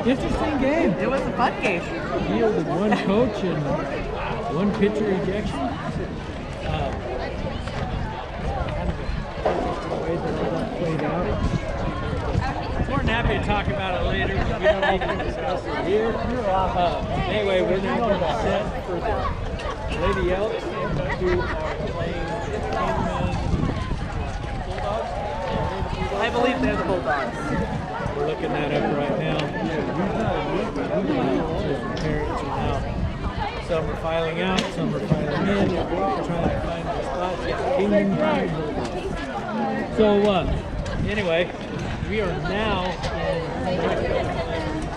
Interesting game. It was a fun game. Yielded one coach and one pitcher ejection. Kind of a way that all that played out. More than happy to talk about it later. We don't need to discuss it here. Anyway, we're now going to set for the Lady Elks who are playing the Kingman Bulldogs. I believe they're the Bulldogs. We're looking that up right now. Parents are now. Some are filing out, some are filing in. We're trying to find the spots. Kingman Bulldogs. So anyway, we are now in.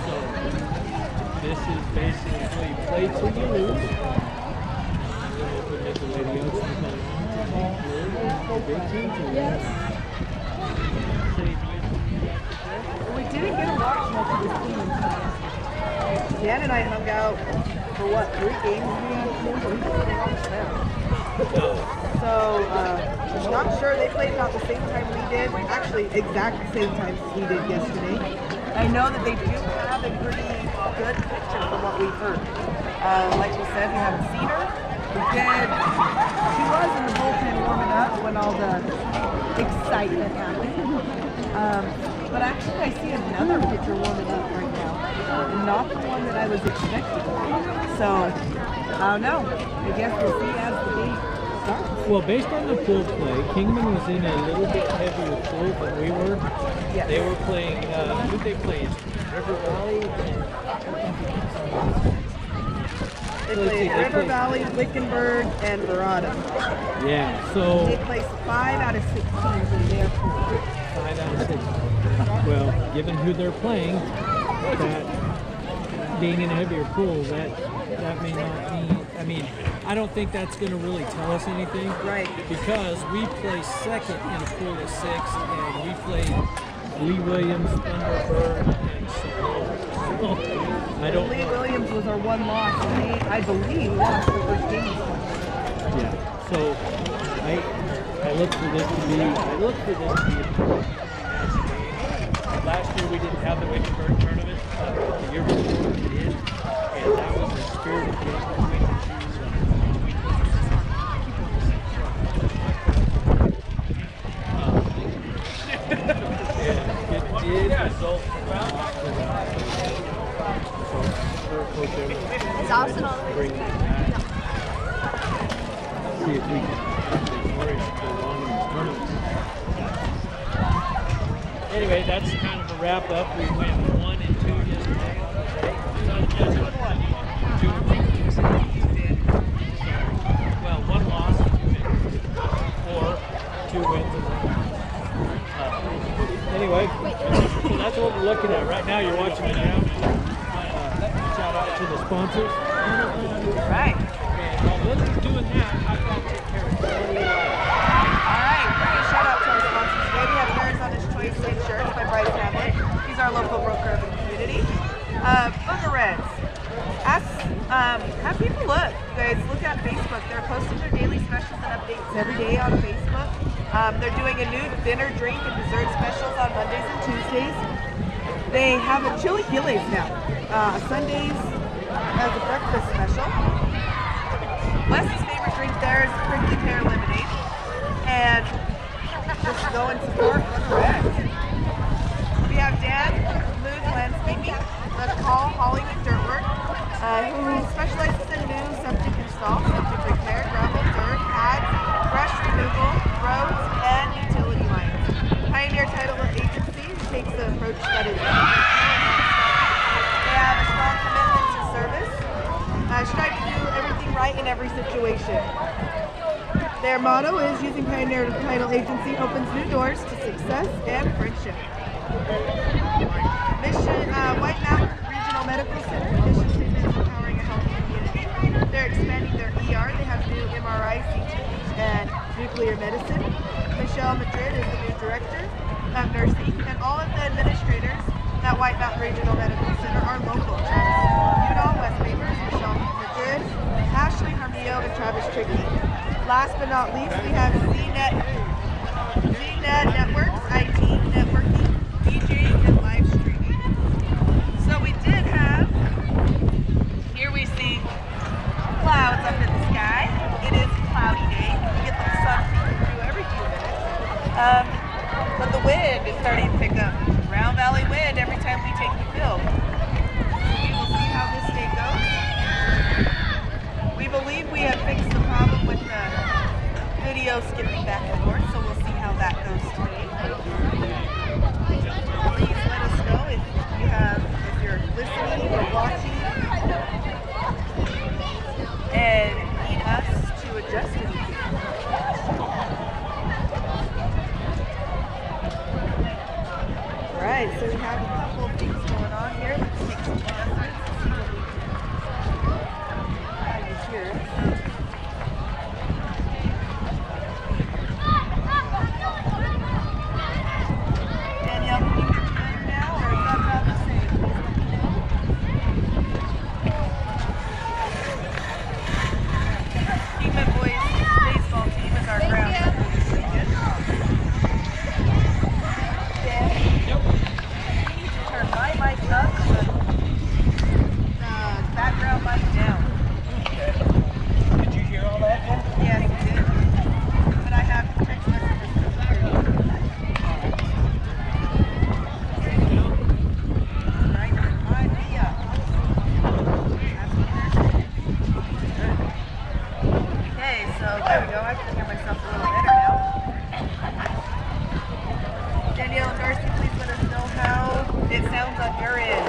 So this is basically play till you lose. Yes. We didn't get to watch much of this team. Dan and I hung out for what, 3 games? So, not sure. They played about the same time we did. Actually, exact same time as we did yesterday. I know that they do have a pretty good picture from what we've heard. Like we said, we haven't seen her. We did. She was in the bullpen warming up when all the excitement happened. But actually, I see another pitcher warming up right now. Not the one that I was expecting. So, I don't know. I guess we'll see as the game starts. Well, based on the pool play, Kingman was in a little bit heavier pool than we were. Yes. They were playing, who they played? River Valley? They played River Valley, Wickenburg, and Verada. Yeah, so... They placed 5 out of 6 teams in their pool. 5 out of 6. Well, given who they're playing, that being in a heavier pool, that may not mean... I mean, I don't think that's going to really tell us anything. Right. Because we placed second in a pool of 6, and we played Lee Williams, Thunderbird, and Savannah. I don't Lee know. Williams was our one loss, and they, I believe, lost the first game. Yeah. So I look for this to be a match game. Last year we didn't have the Wickenburg tournament. The year before we did, and that was the spirit of game between the two. It did result in Is Austin all the way? bring that back. See if we can prolong in this tournament. Anyway, that's kind of a wrap up. We went 1 and 2 yesterday. Well, 1 loss, 2 wins, or 2 wins and 1 loss. Anyway, so that's what we're looking at right now. You're watching it now. Shout out to the sponsors. Right. And while Lily's doing that, I've got to take care of it. Alright, big shout out to our sponsors today. We have Arizona's Choice Insurance by Bryce Hamlet. He's our local broker of the community. Booger Reds. Have people look. You guys look at Facebook. They're posting their daily specials and updates every day on Facebook. They're doing a new dinner, drink, and dessert specials on Mondays and Tuesdays. They have a chili Giles now. Sundays as a breakfast special. Wes's favorite drink there is prickly pear lemonade. And just go and support Booger Reds. We have Dan Mood Landscaping, let's call Hollywood Dirtwork, who specializes in new septic install, septic repair, gravel, dirt, pads, brush removal, roads, and utility lines. Pioneer Title Agency takes the approach that is they have a strong commitment to service, strive to do everything right in every situation. Their motto is using Pioneer Title Agency opens new doors to success and friendship. Mission White Mountain Regional Medical Center. Mission statement is empowering a healthy community. They're expanding their ER. They have new MRI, CT, and nuclear medicine. Michelle Madrid is the new director of nursing, and all of the administrators at White Mountain Regional Medical Center are local. Travis Udall, Wes Babers, Michelle Madrid, Ashley Harmio, and Travis Tricky. Last but not least, we have ZNet Networks, IT, networking, DJing, and live streaming. So we But the wind is starting to pick up. Round Valley wind every time we take the field. We will see how this day goes. We believe we have fixed the problem with the video skipping back and forth, so we'll see how that goes today. Please let us know if you're listening or watching and need us to adjust anything. Alright, so we have a couple of things going on here. Let's make some adjustments and see what we can find here. Danielle, can you hear me better now, or is that about the same? Please let me know. Kingman boys baseball team is our ground for this weekend. Dan, you need to turn my mic up and the background mic down. Did you hear all that, Jen? Yes, you did. But I have text messages from here. Right, remind me up. That's what they're saying. Okay, so there we go. I can hear myself a little better now. Danielle and Darcy, please let us know how it sounds on your end.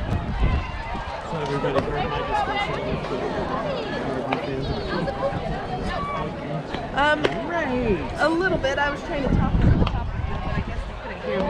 So everybody heard my discussion with Right. A little bit. I was trying to talk over the top of it, but I guess they couldn't hear me.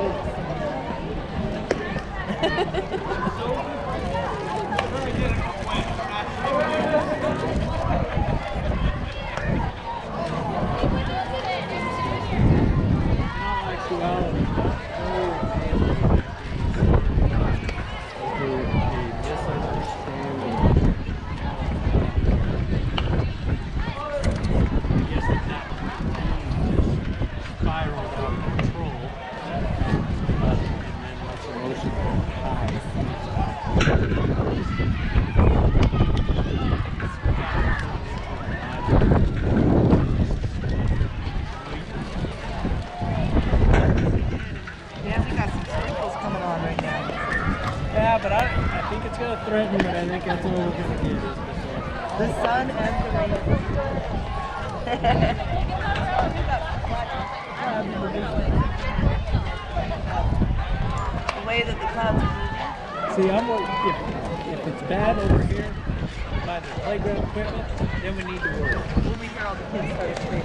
Yeah, but I think it's going to threaten, but I think that's all we're going to get. The sun and the rain. The way that the clouds are moving. See, if it's bad over here by the playground equipment, then we need to worry. When we hear all the kids start screaming.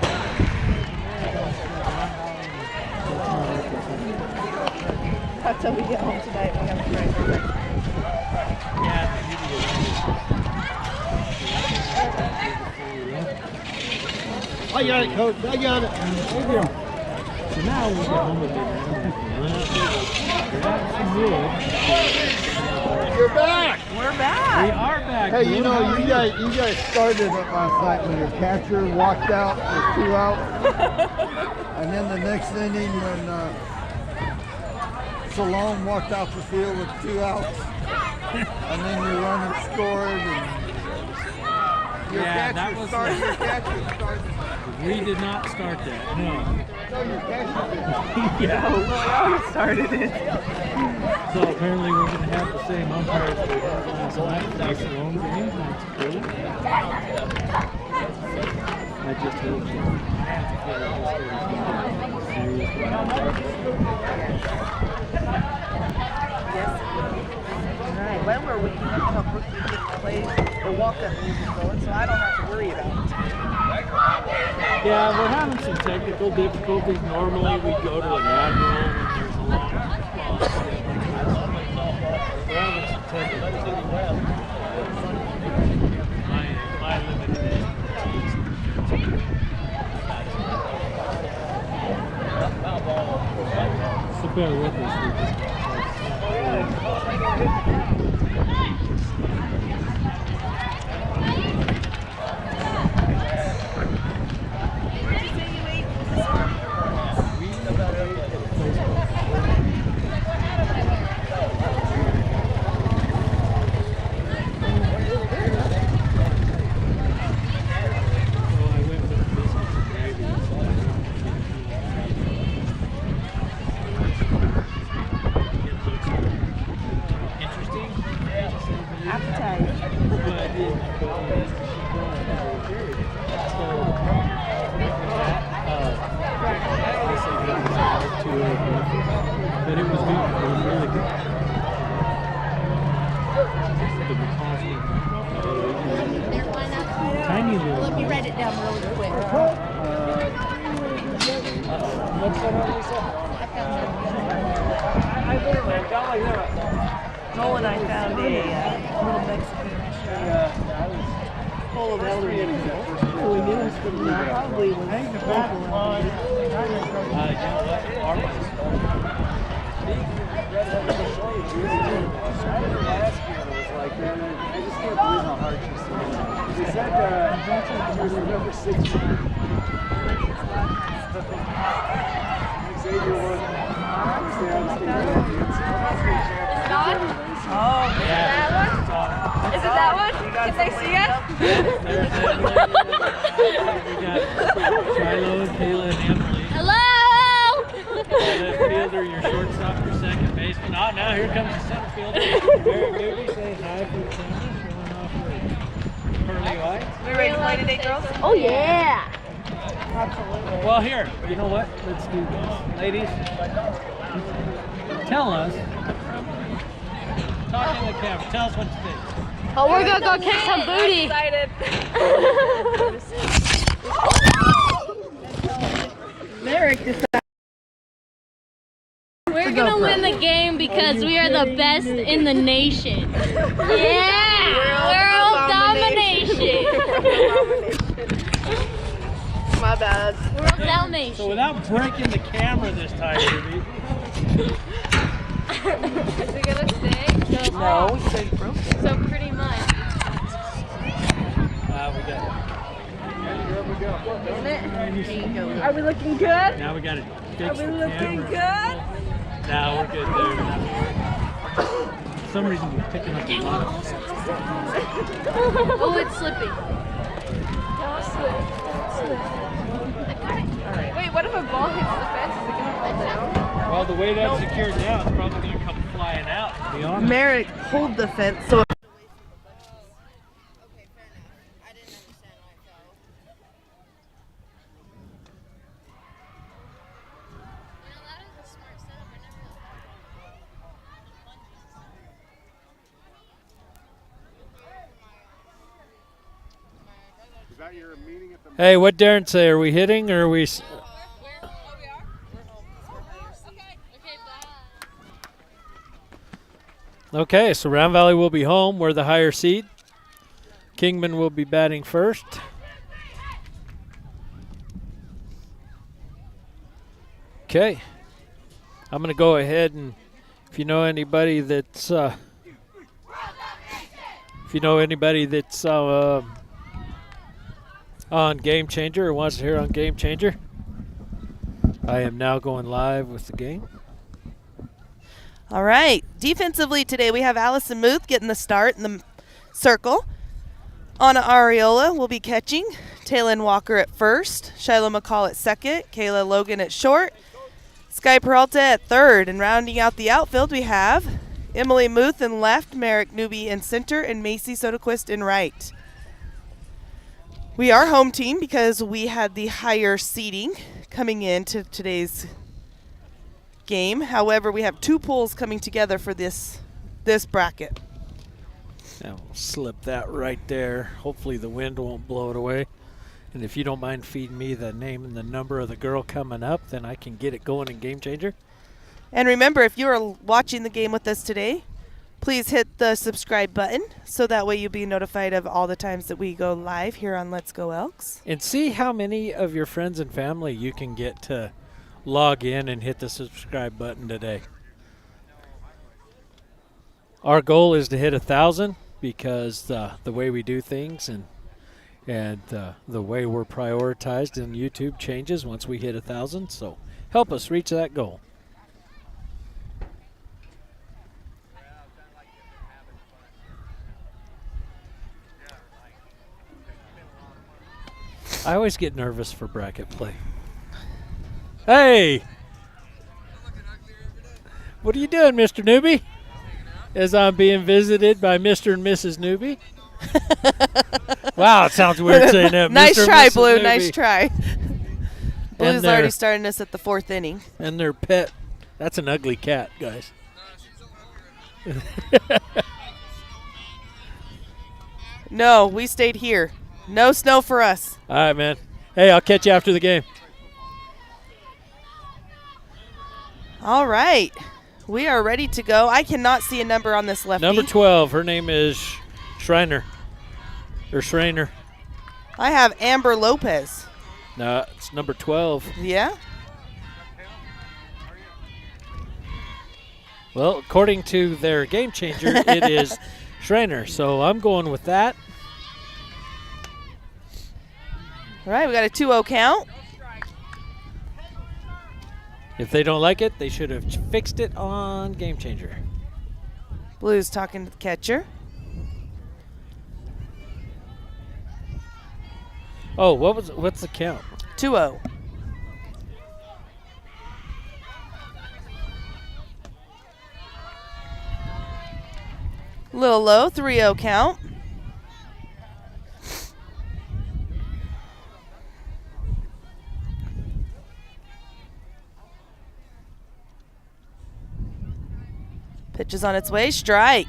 Not till we get home tonight, we have to try to Yeah, they need to get I got it, Coach. I got it. There you go. So now we get home with it. Run out there, grab some wood. You're back. We're back. We are back. Hey, you Will. know, How are you guys started it last night when your catcher walked out with 2 outs. And then the next inning when Salome walked off the field with 2 outs. And then your runner scored. And your Yeah, that catcher was started. the- Your catcher started. We did not start that. No. No, your catcher did. Yeah. Oh, we started it. So apparently we're going to have the same umpires we had last night for the Salome game. That's cool. I just hope so. I have to feel like this game's going to be serious. Yes. All right. When we're waking up, how Brooklyn gets to play the walk-up music going, so I don't have to worry about it. Yeah, we're having some technical difficulties. Normally we go to an Admiral when there's a long response. We're having some technical difficulties. My limited expertise. So bear with us. appetite. But it was good. It was really good. The macaws were tiny little. Let me write it down really quick. What's going on, Lisa? I literally, I'm down like that. Joel and I found a little Mexican restaurant full of elderly people. So we knew it was from there. Probably was Oh, That one? Is it that one? Can they see us? We got Shiloh, Kayla, and Emily. Hello! Left fielder, your shortstop, your second baseman. Oh, now here comes the center fielder. Very Ruby saying hi for the camera, showing off her pearly white. We ready to play today, girls? Oh, yeah! Well, here, you know what? Let's do this. Ladies, tell us. Talk to the camera. Tell us what to think. Oh, we're gonna go kick some booty. Merrick decided. We're gonna win the game because we are the best in the nation. Yeah! World domination! My bad. World domination. So without breaking the camera this time, Ruby. Is it gonna stay? No, we said broke it. So pretty much. We got Are we looking good? Now we got to fix Are we the looking camera. good? Now we're good there. For some reason we're picking up a lot of Oh, it's slipping. Wait, what if a ball hits the fence? Is it gonna fall down? Well, the way that's secured now, it's probably going to come flying out, to be honest. Merrick pulled the fence so. Okay, fair enough. I didn't understand why it fell. You know, that is a smart setup. I never really thought Is that your meeting at the Hey, what Darren say? Are we hitting or are we... Okay, so Round Valley will be home. We're the higher seed. Kingman will be batting first. Okay. I'm going to go ahead and if you know anybody that's on Game Changer or wants to hear on Game Changer, I am now going live with the game. All right. Defensively today, we have Allison Muth getting the start in the circle. Anna Ariola will be catching. Taylin Walker at first. Shiloh McCall at second. Kayla Logan at short. Sky Peralta at third. And rounding out the outfield, we have Emily Muth in left, Merrick Newby in center, and Macy Soderquist in right. We are home team because we had the higher seeding coming into today's game. However, we have two pools coming together for this bracket. Now we'll slip that right there. Hopefully the wind won't blow it away. And if you don't mind feeding me the name and the number of the girl coming up, then I can get it going in Game Changer. And remember, if you are watching the game with us today, please hit the subscribe button so that way you'll be notified of all the times that we go live here on Let's Go Elks. And see how many of your friends and family you can get to log in and hit the subscribe button today. Our goal is to hit 1,000 because the way we do things and the way we're prioritized in YouTube changes once we hit 1,000. So help us reach that goal. I always get nervous for bracket play. Hey! What are you doing, Mr. Newbie? as I'm being visited by Mr. and Mrs. Newby. Wow, it sounds weird saying that. Nice Mr. and try, Mrs. Blue. Newby. Nice try. Blue's their- already starting us at the 4th inning. And their pet. That's an ugly cat, guys. No, we stayed here. No snow for us. All right, man. Hey, I'll catch you after the game. All right. We are ready to go. I cannot see a number on this lefty. Number 12, her name is Schreiner. Or Schreiner. I have Amber Lopez. No, it's number 12. Yeah? Well, according to their game changer, it is Schreiner. So I'm going with that. All right, we got a 2-0 count. If they don't like it, they should have fixed it on game changer. Blue's talking to the catcher. Oh, what's the count? 2-0. Little low, 3-0 count. Pitch is on its way, strike.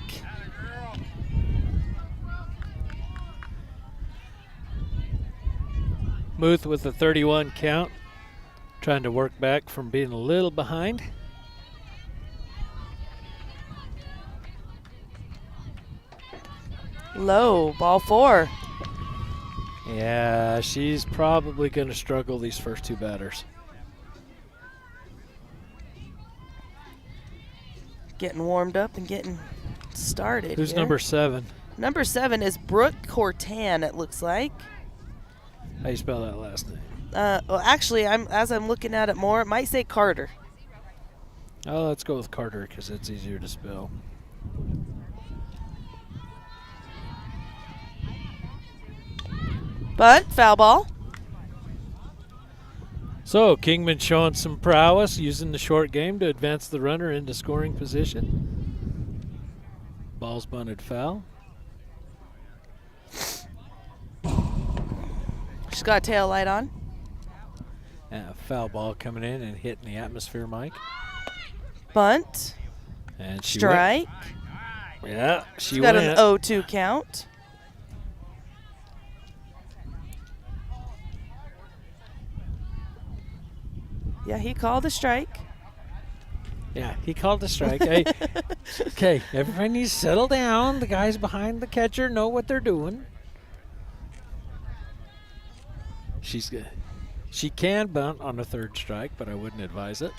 Muth with a 31 count. Trying to work back from being a little behind. Low, ball 4. Yeah, she's probably going to struggle these first two batters. Getting warmed up and getting started. Who's here. number 7? Number 7 is Brooke Cortan, it looks like. How you spell that last name? Well, actually, as I'm looking at it more, it might say Carter. Oh, let's go with Carter because it's easier to spell. Bunt, foul ball. So, Kingman showing some prowess, using the short game to advance the runner into scoring position. Ball's bunted foul. She's got a tail light on. And a foul ball coming in and hitting the atmosphere, Mike. Bunt, And she strike. Went. Yeah, she She's got went. an 0-2 count. Yeah, he called a strike. Yeah, he called the strike. Hey, okay, everybody needs to settle down. The guys behind the catcher know what they're doing. She's good. She can bunt on a third strike, but I wouldn't advise it.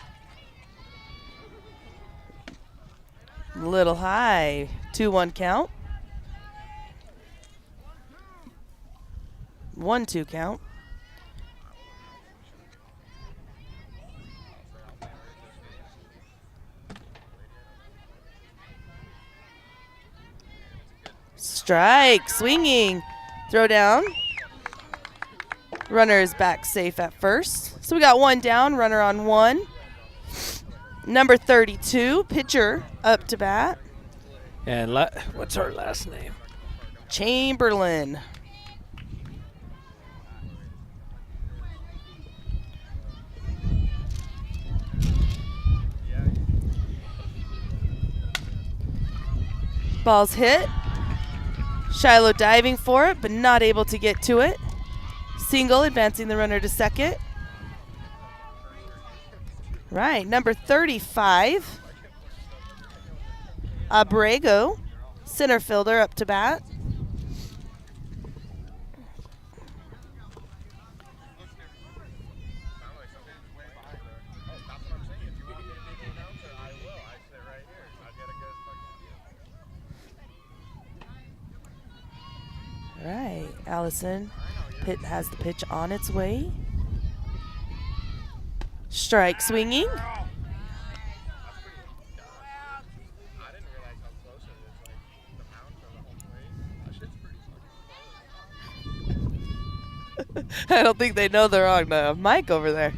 Little high. 2-1 count. 1-2 count. Strike, swinging, throw down. Runner is back safe at first. So we got one down, runner on one. Number 32, pitcher up to bat. And what's her last name? Chamberlain. Ball's hit. Shiloh diving for it, but not able to get to it. Single, advancing the runner to second. Right, number 35. Abrego, center fielder up to bat. Right, Allison has the pitch on its way. Strike swinging. I don't think they know they're on the mic over there.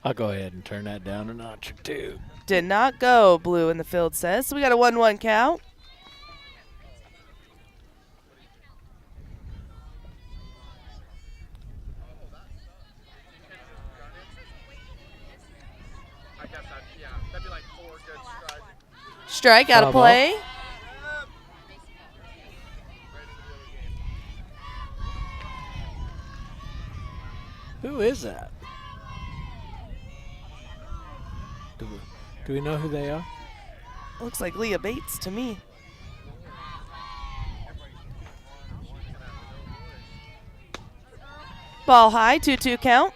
I'll go ahead and turn that down a notch or two. Did not go, Blue in the field says. So we got a 1-1 count. Strike out of Foul ball. play. Who is that? Do we know who they are? Looks like Leah Bates to me. Ball high, 2-2 count.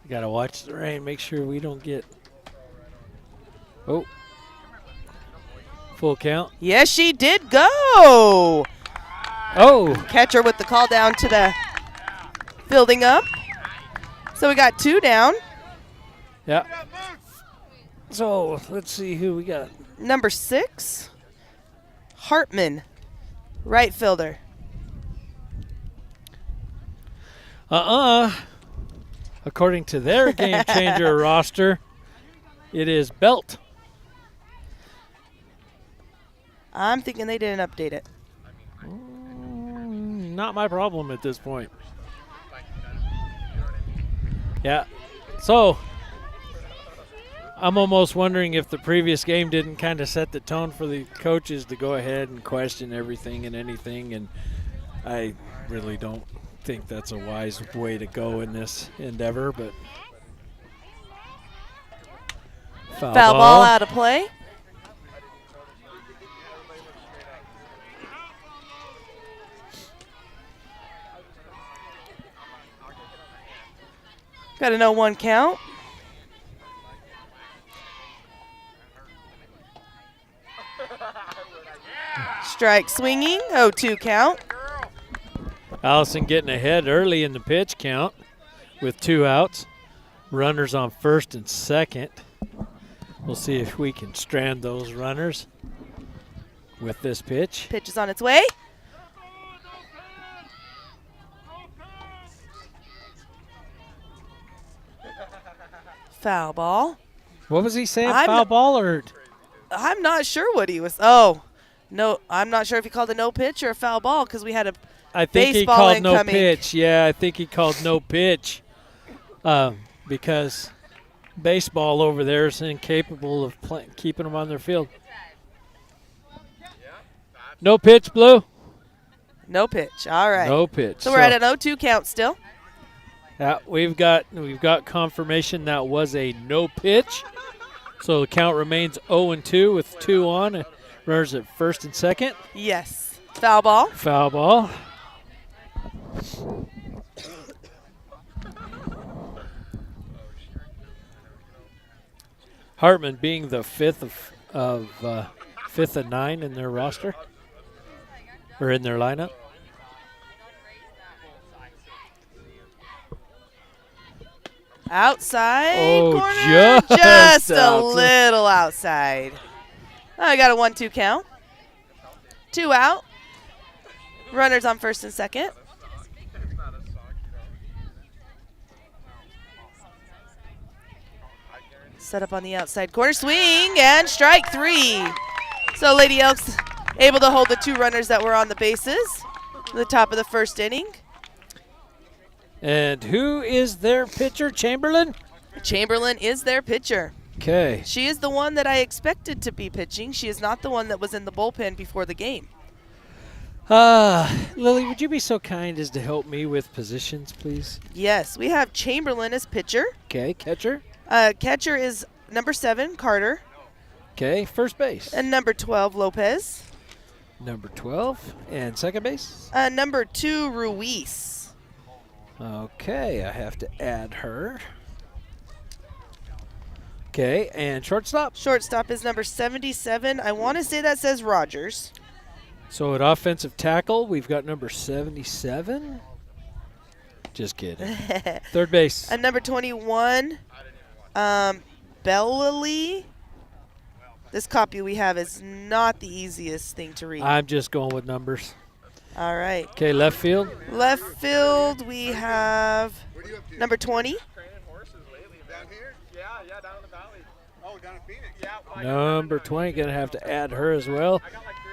Got to watch the rain, make sure we don't get. Oh. Full count. Yes, she did go. Oh. Catcher with the call down to the fielding up. So we got 2 down. Yeah. So let's see who we got. Number 6, Hartman, right fielder. According to their game changer roster, it is Belt. I'm thinking they didn't update it. Not my problem at this point. Yeah. So I'm almost wondering if the previous game didn't kind of set the tone for the coaches to go ahead and question everything and anything, and I really don't think that's a wise way to go in this endeavor, but foul Ball out of play. Got a 0-1 count. Strike swinging, 0-2 count. Allison getting ahead early in the pitch count with 2 outs. Runners on first and second. We'll see if we can strand those runners with this pitch. Pitch is on its way. Foul ball. What was he saying? I'm Foul not- ball or? I'm not sure what he was. Oh, no, I'm not sure if he called a no pitch or a foul ball because we had a I think he baseball called no incoming. pitch. Yeah, I think he called no pitch because baseball over there is incapable of keeping them on their field. No pitch, Blue. no pitch. All right. No pitch. So we're at an 0-2 count still. Yeah, we've got confirmation that was a no pitch. So the count remains 0-2 with 2 on. Runners at first and second. Yes. Foul ball. Foul ball. Hartman being the fifth of 9 in their roster or in their lineup. Outside Oh, corner. just Just a outside. little outside. I got a 1-2 count. 2 out. Runners on first and second. Set up on the outside corner. Swing and strike 3. So Lady Elks able to hold the 2 runners that were on the bases at the top of the first inning. And who is their pitcher, Chamberlain? Chamberlain is their pitcher. Okay. She is the one that I expected to be pitching. She is not the one that was in the bullpen before the game. Lily, would you be so kind as to help me with positions, please? Yes, we have Chamberlain as pitcher. Okay, catcher. Catcher is number 7, Carter, Okay, first base. and number 12, Lopez. Number 12. And second base. Number 2, Ruiz. Okay, I have to add her. Okay, and shortstop. Shortstop is number 77. I want to say that says Rogers. So at offensive tackle, we've got number 77. Just kidding. Third base. And number 21, Bellally. This copy we have is not the easiest thing to read. I'm just going with numbers. All right. Okay, left field. Left field, we have number 20. Number 20, going to have to add her as well.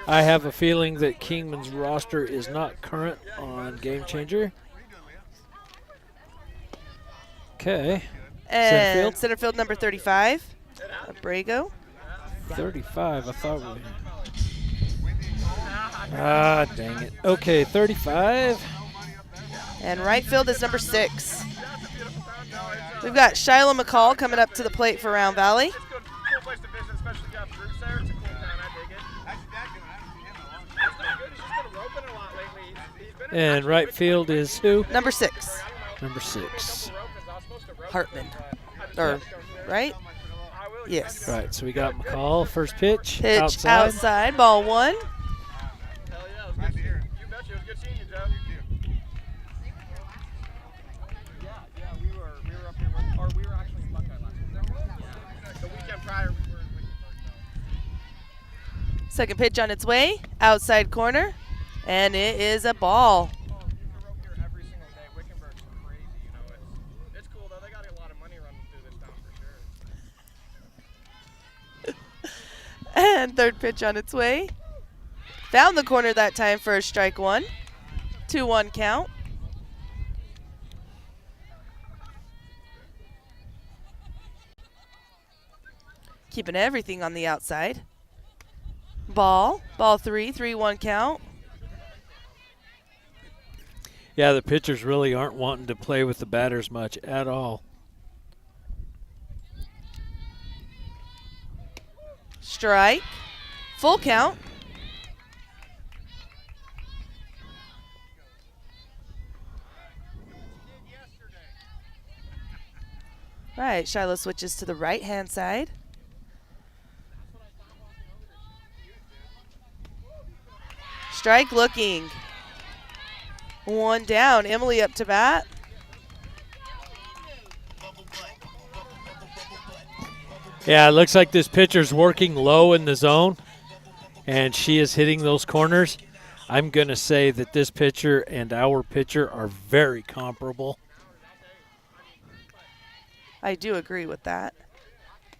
I have a feeling that Kingman's roster is not current on Game Changer. Okay. And center field number 35, Abrego. 35, I thought we... Ah, dang it. Okay, 35. And right field is number 6. We've got Shiloh McCall coming up to the plate for Round Valley. And right field is who? Number 6. Number 6. Hartman. Or, right? Yes. Right, so we got McCall, first pitch. Pitch outside, ball 1. Second pitch on its way, outside corner, and it is a ball. Every single day. Wickenburg's crazy, you know. It's cool though. They got a lot of money running through this town for sure. And third pitch on its way. Found the corner that time for a strike 1. 2-1 count. Keeping everything on the outside. Ball 3, 3-1 count. Yeah, the pitchers really aren't wanting to play with the batters much at all. Strike. Full count. Right, Shiloh switches to the right-hand side. Strike looking. 1 down. Emily up to bat. Yeah, it looks like this pitcher's working low in the zone, and she is hitting those corners. I'm going to say that this pitcher and our pitcher are very comparable. I do agree with that.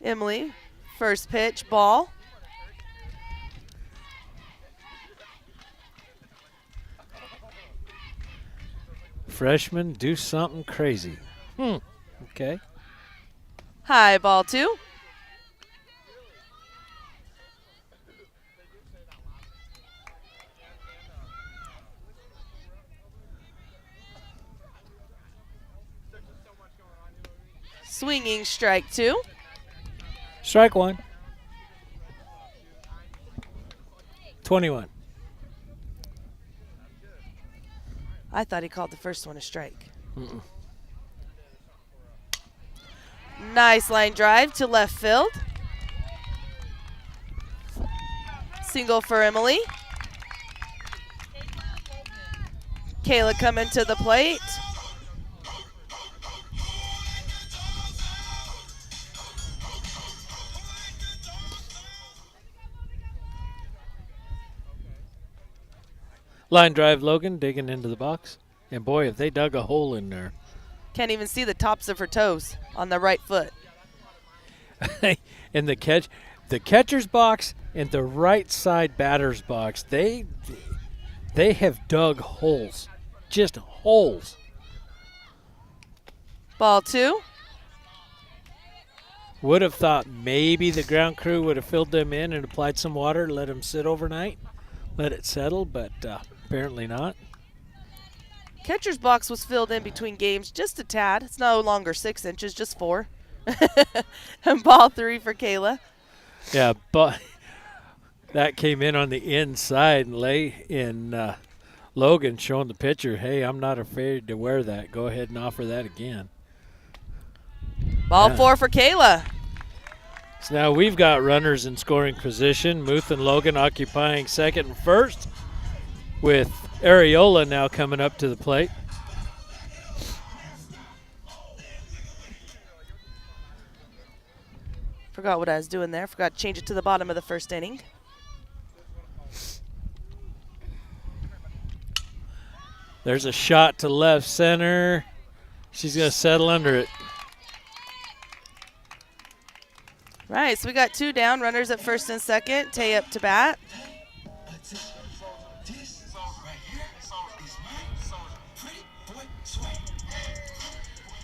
Emily, first pitch, ball. Freshman, do something crazy. Okay. High, ball 2. Swinging, strike 2. Strike 1. 21. I thought he called the first one a strike. Nice line drive to left field. Single for Emily. Kayla coming to the plate. Line drive, Logan, digging into the box. And boy, if they dug a hole in there. Can't even see the tops of her toes on the right foot. And the catcher's box and the right side batter's box, they have dug holes. Just holes. Ball 2. Would have thought maybe the ground crew would have filled them in and applied some water, let them sit overnight, let it settle, but apparently not. Catcher's box was filled in between games just a tad. It's no longer 6 inches, just 4. And ball 3 for Kayla. Yeah, but that came in on the inside and lay in Logan showing the pitcher, hey, I'm not afraid to wear that. Go ahead and offer that again. Ball 4 for Kayla. So now we've got runners in scoring position. Muth and Logan occupying second and first, with Areola now coming up to the plate. Forgot what I was doing there. Forgot to change it to the bottom of the first inning. There's a shot to left center. She's going to settle under it. Right, so we got 2 down. Runners at first and second. Tay up to bat.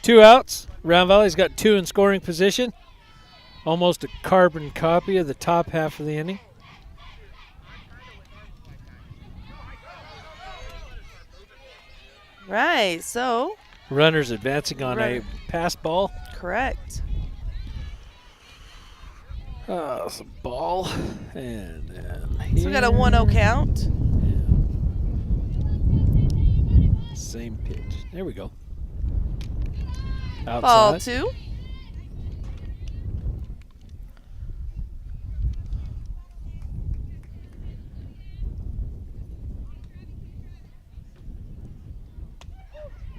Two outs. Round Valley's got 2 in scoring position. Almost a carbon copy of the top half of the inning. Right, so. Runners advancing on a pass ball. Correct. It's a ball. And so we got a 1-0 count. Yeah. Same pitch. There we go. Outside. Ball 2.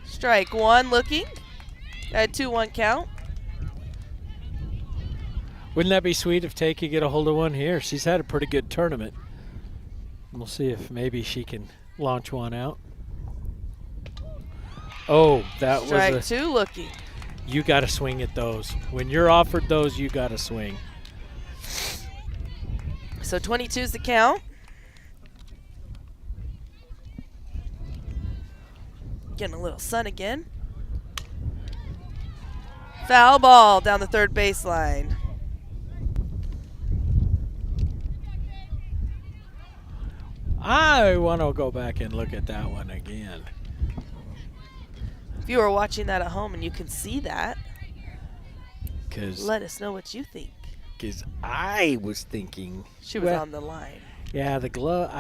Strike 1 looking. Got a 2-1 count. Wouldn't that be sweet if Tay could get a hold of one here? She's had a pretty good tournament. We'll see if maybe she can launch one out. Oh, that Strike was Strike 2 looking. You got to swing at those. When you're offered those, you got to swing. So 22's the count. Getting a little sun again. Foul ball down the third baseline. I want to go back and look at that one again. If you are watching that at home and you can see that, let us know what you think. Because I was thinking. She was on the line. Yeah, the glove.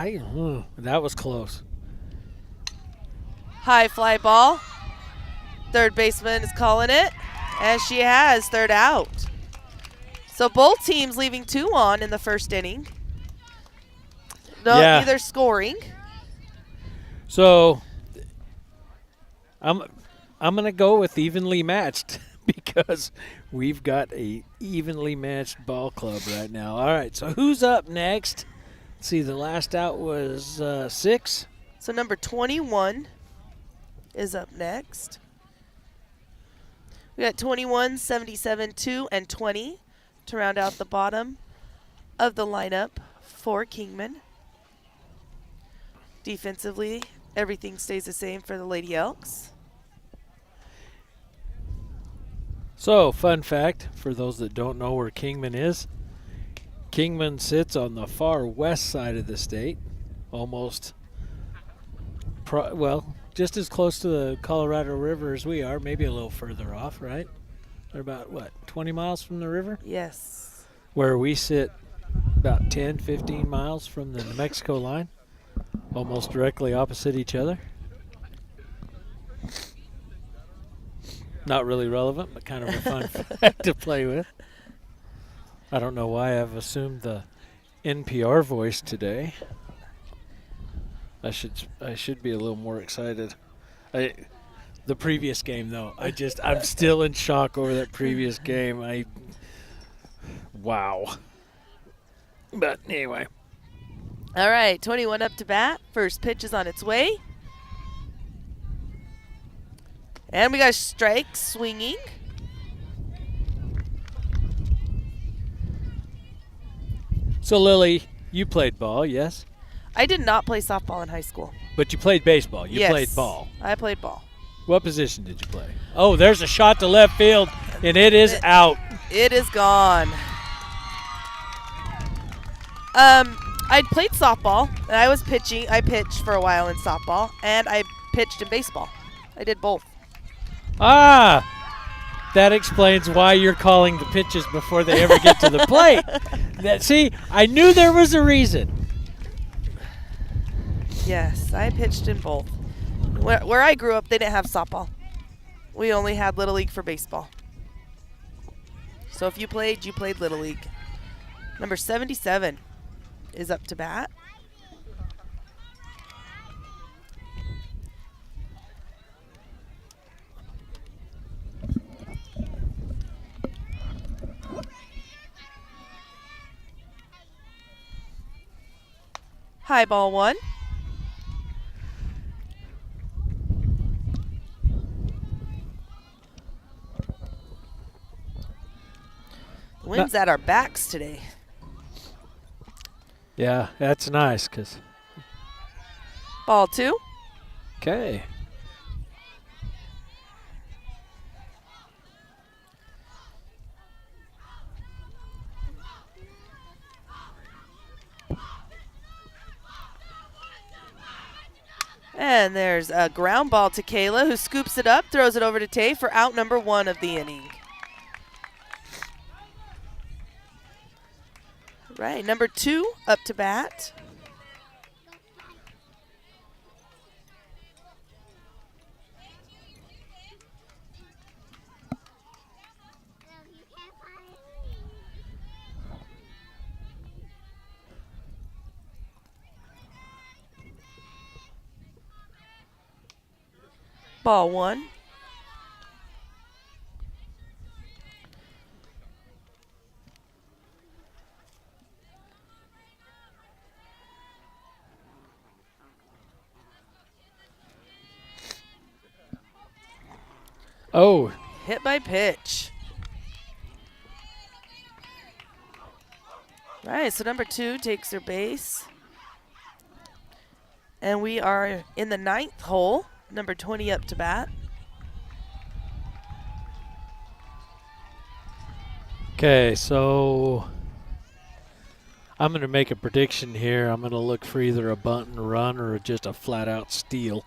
That was close. High fly ball. Third baseman is calling it. And she has third out. So both teams leaving 2 on in the first inning. Neither scoring. So I'm going to go with evenly matched because we've got a evenly matched ball club right now. All right, so who's up next? Let's see, the last out was 6. So number 21 is up next. We got 21, 77, 2, and 20 to round out the bottom of the lineup for Kingman. Defensively, everything stays the same for the Lady Elks. So, fun fact, for those that don't know where Kingman is, Kingman sits on the far west side of the state, almost, just as close to the Colorado River as we are, maybe a little further off, right? They're about, 20 miles from the river? Yes. Where we sit about 10, 15 miles from the New Mexico line, almost directly opposite each other. Not really relevant, but kind of a fun fact to play with. I don't know why I've assumed the NPR voice today. I should be a little more excited. The previous game, though, I'm still in shock over that previous game. Wow. But anyway. All right, 21 up to bat. First pitch is on its way. And we got a strike swinging. So, Lily, you played ball, yes? I did not play softball in high school. But you played baseball. You yes, played ball. I played ball. What position did you play? Oh, there's a shot to left field, and it is out. It is gone. I played softball, and I was pitching. I pitched for a while in softball, and I pitched in baseball. I did both. Ah, that explains why you're calling the pitches before they ever get to the plate. See, I knew there was a reason. Yes, I pitched in both. Where I grew up, they didn't have softball. We only had Little League for baseball. So if you played Little League. Number 77 is up to bat. High ball 1. The wind's at our backs today. Yeah, that's nice because. Ball 2. Okay. And there's a ground ball to Kayla, who scoops it up, throws it over to Tay for out number 1 of the inning. Right, number 2 up to bat. Ball 1. Oh, Hit by pitch. Right, so number 2 takes their base. And we are in the 9th hole. Number 20 up to bat. okay. So I'm going to make a prediction here. I'm going to look for either a bunt and run or just a flat-out steal.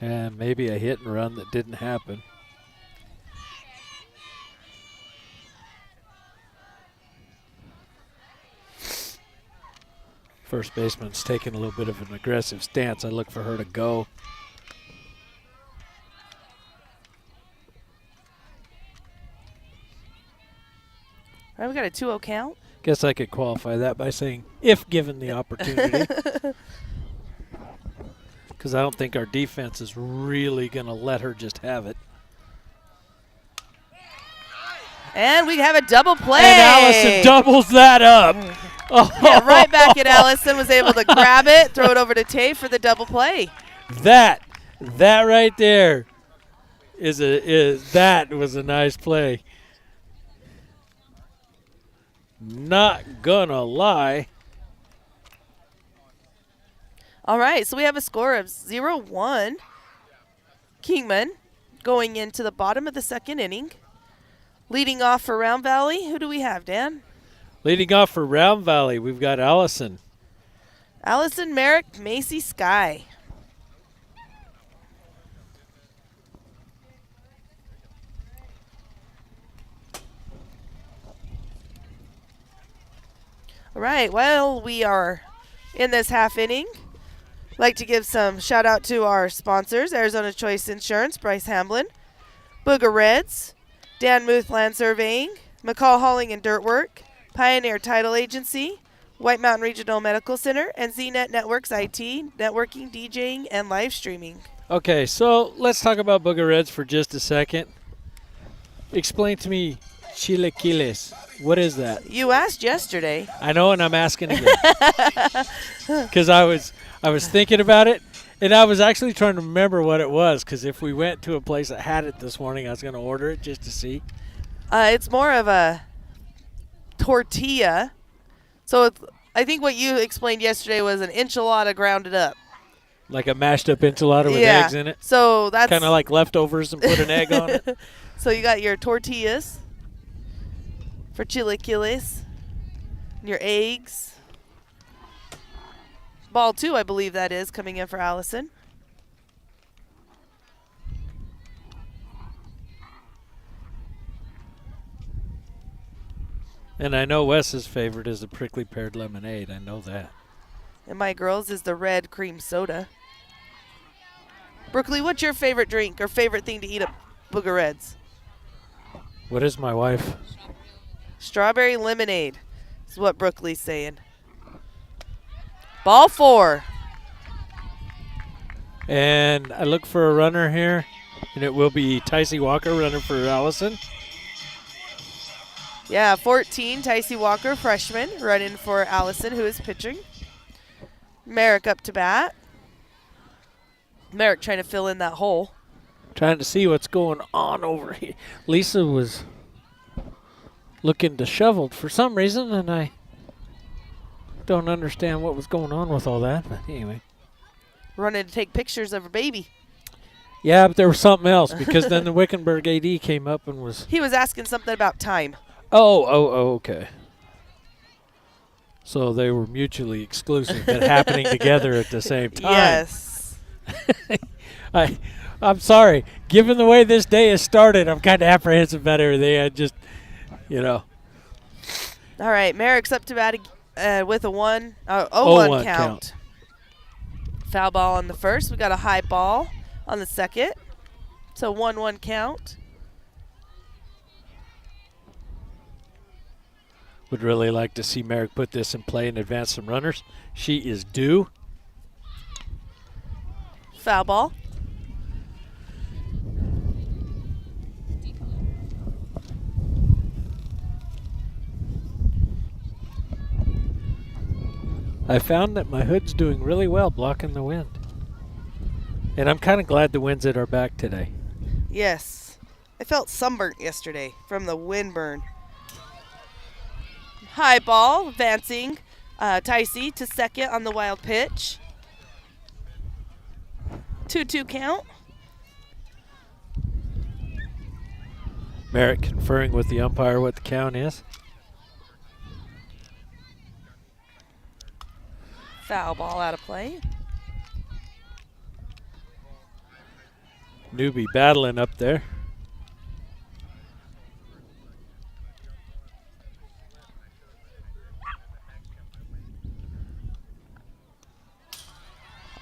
And maybe a hit and run that didn't happen. First baseman's taking a little bit of an aggressive stance. I look for her to go. All right, we got a 2-0 count. Guess I could qualify that by saying if given the opportunity. Because I don't think our defense is really going to let her just have it. And we have a double play. And Allison doubles that up. Yeah, right back at Allison, was able to grab it, throw it over to Tay for the double play. That right there that was a nice play. Not gonna lie. All right, so we have a score of 0-1. Kingman going into the bottom of the 2nd inning. Leading off for Round Valley, who do we have, Dan? Leading off for Round Valley, we've got Allison. Allison Merrick, Macy Sky. All right, well, we are in this half inning. Like to give some shout out to our sponsors, Arizona Choice Insurance, Bryce Hamblin, Booger Reds, Dan Muth Land Surveying, McCall Hauling and Dirt Work, Pioneer Title Agency, White Mountain Regional Medical Center, and ZNet Networks IT, networking, DJing, and live streaming. Okay, so let's talk about Booger Reds for just a second. Explain to me chilaquiles. What is that? You asked yesterday. I know, and I'm asking again. Because I was thinking about it, and I was actually trying to remember what it was, because if we went to a place that had it this morning, I was going to order it just to see. It's more of a tortilla. So I think what you explained yesterday was an enchilada grounded up. Like a mashed up enchilada with eggs in it? So that's kind of like leftovers and put an egg on it? So you got your tortillas for chilaquiles, and your eggs. Ball 2, I believe that is, coming in for Allison. And I know Wes's favorite is the prickly peared lemonade. I know that. And my girls is the red cream soda. Brooklyn, what's your favorite drink or favorite thing to eat at Booger Reds? What is my wife? Strawberry lemonade is what Brooklyn's saying. Ball 4. And I look for a runner here, and it will be Tycee Walker running for Allison. Yeah, 14, Ticey Walker, freshman, running for Allison, who is pitching. Merrick up to bat. Merrick trying to fill in that hole. Trying to see what's going on over here. Lisa was looking disheveled for some reason, and I don't understand what was going on with all that. But anyway. Running to take pictures of her baby. Yeah, but there was something else because then the Wickenburg AD came up and was... He was asking something about time. Oh, okay. So they were mutually exclusive but happening together at the same time. Yes. I'm sorry. Given the way this day has started, I'm kind of apprehensive about everything. I just, All right, Merrick's up to bat with a 0-1 count. Foul ball on the first. We got a high ball on the second. So 1-1 count. Would really like to see Merrick put this in play and advance some runners. She is due. Foul ball. I found that my hood's doing really well blocking the wind. And I'm kind of glad the wind's at our back today. Yes. I felt sunburnt yesterday from the wind burn. High ball, advancing. Ticey to second on the wild pitch. 2-2 count. Merrick conferring with the umpire what the count is. Foul ball out of play. Newbie battling up there.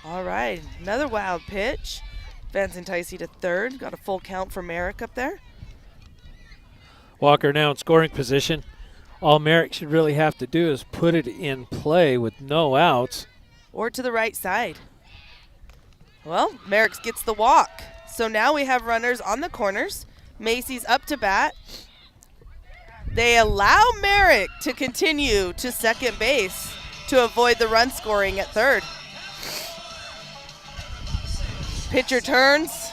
All right, another wild pitch. Advancing Ticey to third. Got a full count for Merrick up there. Walker now in scoring position. All Merrick should really have to do is put it in play with no outs. Or to the right side. Well, Merrick gets the walk. So now we have runners on the corners. Macy's up to bat. They allow Merrick to continue to second base to avoid the run scoring at third. Pitcher turns.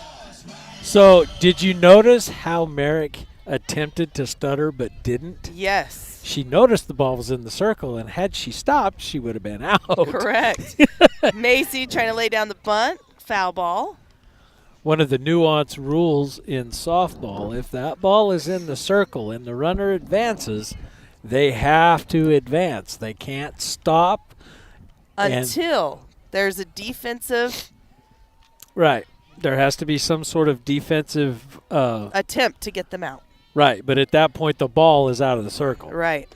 So did you notice how Merrick attempted to stutter but didn't? Yes. She noticed the ball was in the circle, and had she stopped, she would have been out. Correct. Macy trying to lay down the bunt. Foul ball. One of the nuanced rules in softball, if that ball is in the circle and the runner advances, they have to advance. They can't stop. Until there's a defensive. Right. There has to be some sort of defensive attempt to get them out. Right, but at that point, the ball is out of the circle. Right.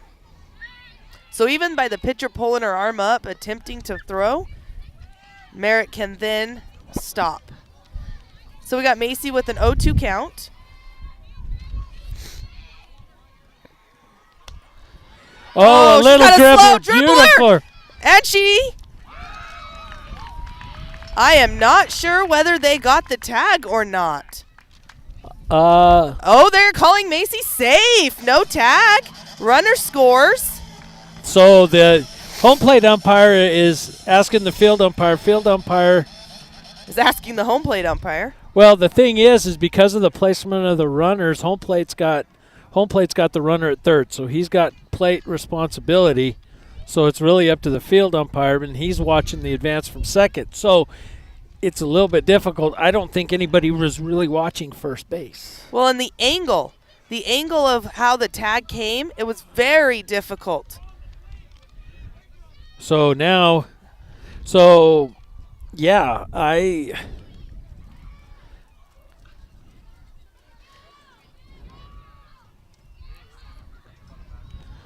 So even by the pitcher pulling her arm up, attempting to throw, Merrick can then stop. So we got Macy with an 0-2 count. Oh, a little dribble. Beautiful. And I am not sure whether they got the tag or not. They're calling Macy safe. No tag. Runner scores. So the home plate umpire is asking the field umpire. Field umpire is asking the home plate umpire. Well, the thing is because of the placement of the runners, home plate's got the runner at third, so he's got plate responsibility. So it's really up to the field umpire, and he's watching the advance from second. So it's a little bit difficult. I don't think anybody was really watching first base. Well, and the angle of how the tag came, it was very difficult. So now, yeah,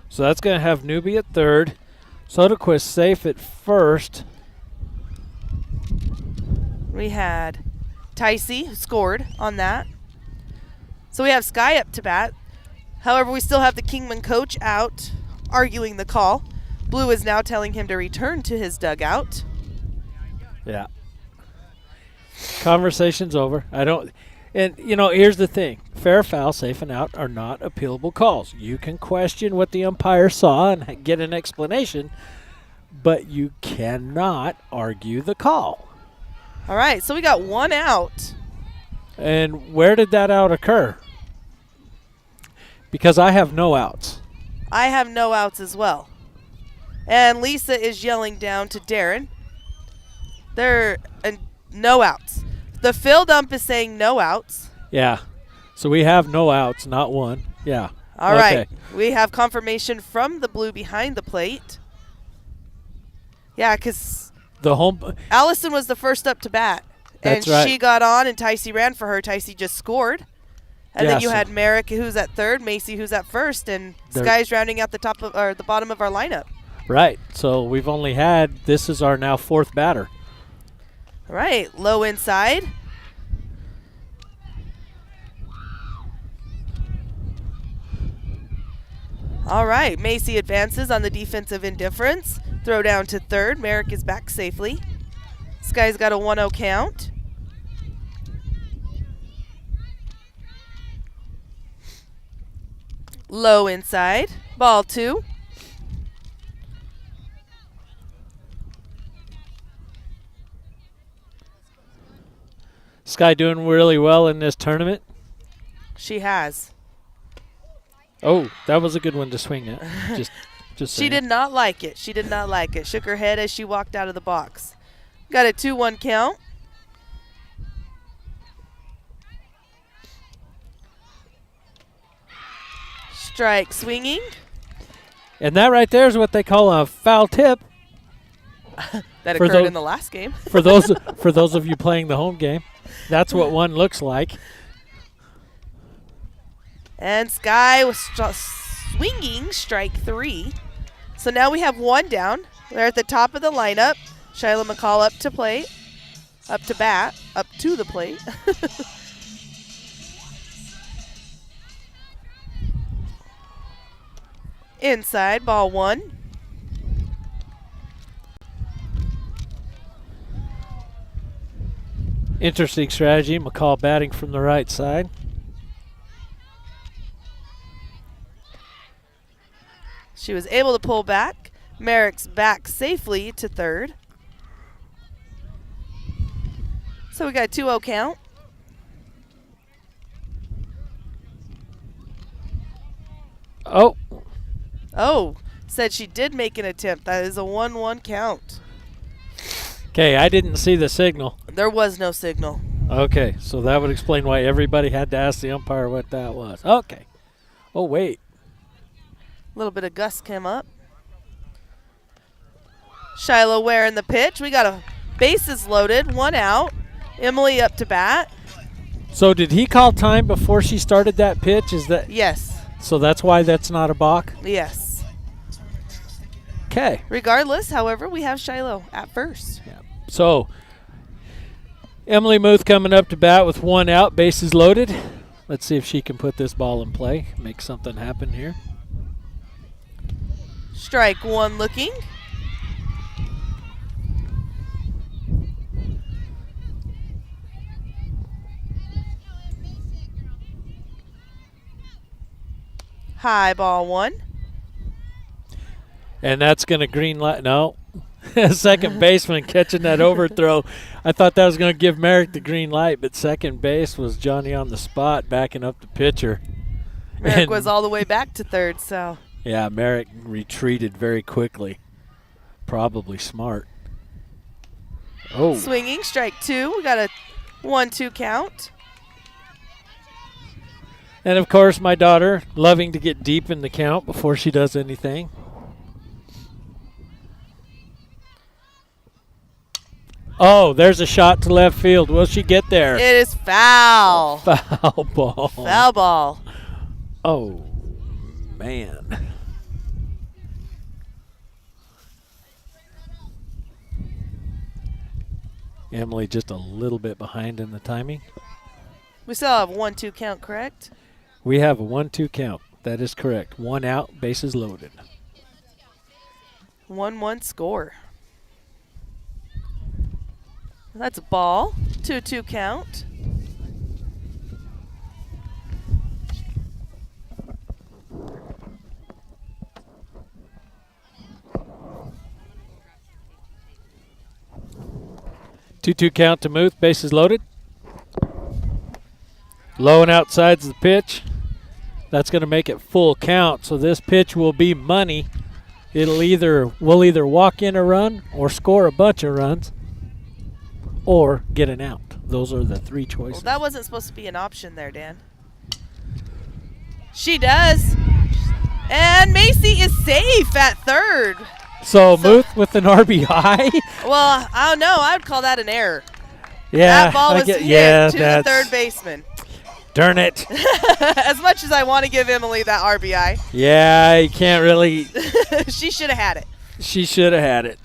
So that's going to have Newbie at third. Soderquist safe at first. We had Ticey who scored on that. So we have Sky up to bat. However, we still have the Kingman coach out arguing the call. Blue is now telling him to return to his dugout. Yeah. Conversation's over. And, you know, here's the thing. Fair, foul, safe, and out are not appealable calls. You can question what the umpire saw and get an explanation, but you cannot argue the call. All right, so we got 1 out. And where did that out occur? Because I have no outs. I have no outs as well. And Lisa is yelling down to Darren. There are no outs. The field ump is saying no outs. Yeah. So we have no outs, not one. Yeah. All right. We have confirmation from the blue behind the plate. Yeah, because The home. Allison was the first up to bat. That's and right. she got on, and Ticey ran for her. Ticey just scored. And Yeah, then you so- had Merrick, who's at third, Macy, who's at first, and They're- Sky's rounding out the top of, or the bottom of our lineup. Right. So we've only had, this is our now 4th batter. All right, low inside. All right, Macy advances on the defensive indifference. Throw down to third. Merrick is back safely. Sky's got a 1-0 count. Low inside. Ball 2. Sky doing really well in this tournament. She has. Oh, that was a good one to swing at. Just She saying. did not like it. She did not like it. Shook her head as she walked out of the box. Got a 2-1 count. Strike swinging. And that right there is what they call a foul tip. That For occurred tho- in the last game. For those of you playing the home game, that's what one looks like. And Sky was swinging strike 3. So now we have 1 down. They're at the top of the lineup. Shiloh McCall up to plate. Up to bat. Up to the plate. Inside, ball 1. Interesting strategy. McCall batting from the right side. She was able to pull back. Merrick's back safely to third. So we got a 2-0 count. Oh, Oh, said she did make an attempt. That is a 1-1 count. okay. I didn't see the signal. There was no signal. Okay, so that would explain why everybody had to ask the umpire what that was. Okay. Oh, wait. A little bit of gust came up. Shiloh wearing the pitch. We got a bases loaded, 1 out. Emily up to bat. So did he call time before she started that pitch? Is that Yes, so? That's why that's not a balk. yes. Okay. Regardless, however, we have Shiloh at first. So Emily Muth coming up to bat with 1 out, bases loaded. Let's see if she can put this ball in play, make something happen here. Strike 1 looking. High ball 1. And that's going to green light. No. Second baseman catching that overthrow. I thought that was going to give Merrick the green light, but second base was Johnny on the spot backing up the pitcher. Merrick And- was all the way back to third, so Yeah, Merrick retreated very quickly. Probably smart. Oh, swinging. Strike 2. We got a 1-2 count. and of course my daughter loving to get deep in the count before she does anything. Oh, there's a shot to left field. Will she get there? It is foul. Foul ball. Foul ball. Oh, man. Emily just a little bit behind in the timing. We still have 1-2 count, correct? We have a 1-2 count. That is correct. 1 out, bases loaded. 1-1 score. That's a ball. 2-2 count. 2-2 count to Muth. Bases loaded. Low and outside's the pitch. That's going to make it full count. So this pitch will be money. We'll either walk in a run or score a bunch of runs or get an out. Those are the three choices. Well, that wasn't supposed to be an option there, Dan. She does. And Macy is safe at third. So Muth with an RBI? Well, I don't know. I would call that an error. Yeah. That ball was hit to the third baseman. Darn it. As much as I want to give Emily that RBI. Yeah, you can't really. She should have had it. She should have had it.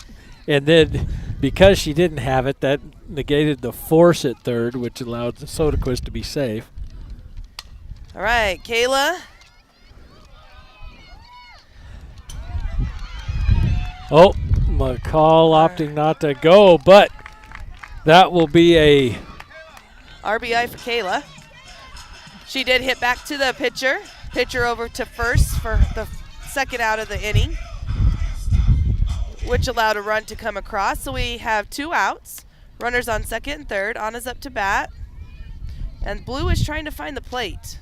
And then because she didn't have it, that negated the force at third, which allowed the Soderquist to be safe. All right, Kayla. Oh, McCall opting not to go, but that will be a RBI for Kayla. She did hit back to the pitcher. Pitcher over to first for the second out of the inning, which allowed a run to come across. So we have 2 outs. Runners on second and third. Anna's up to bat. And Blue is trying to find the plate.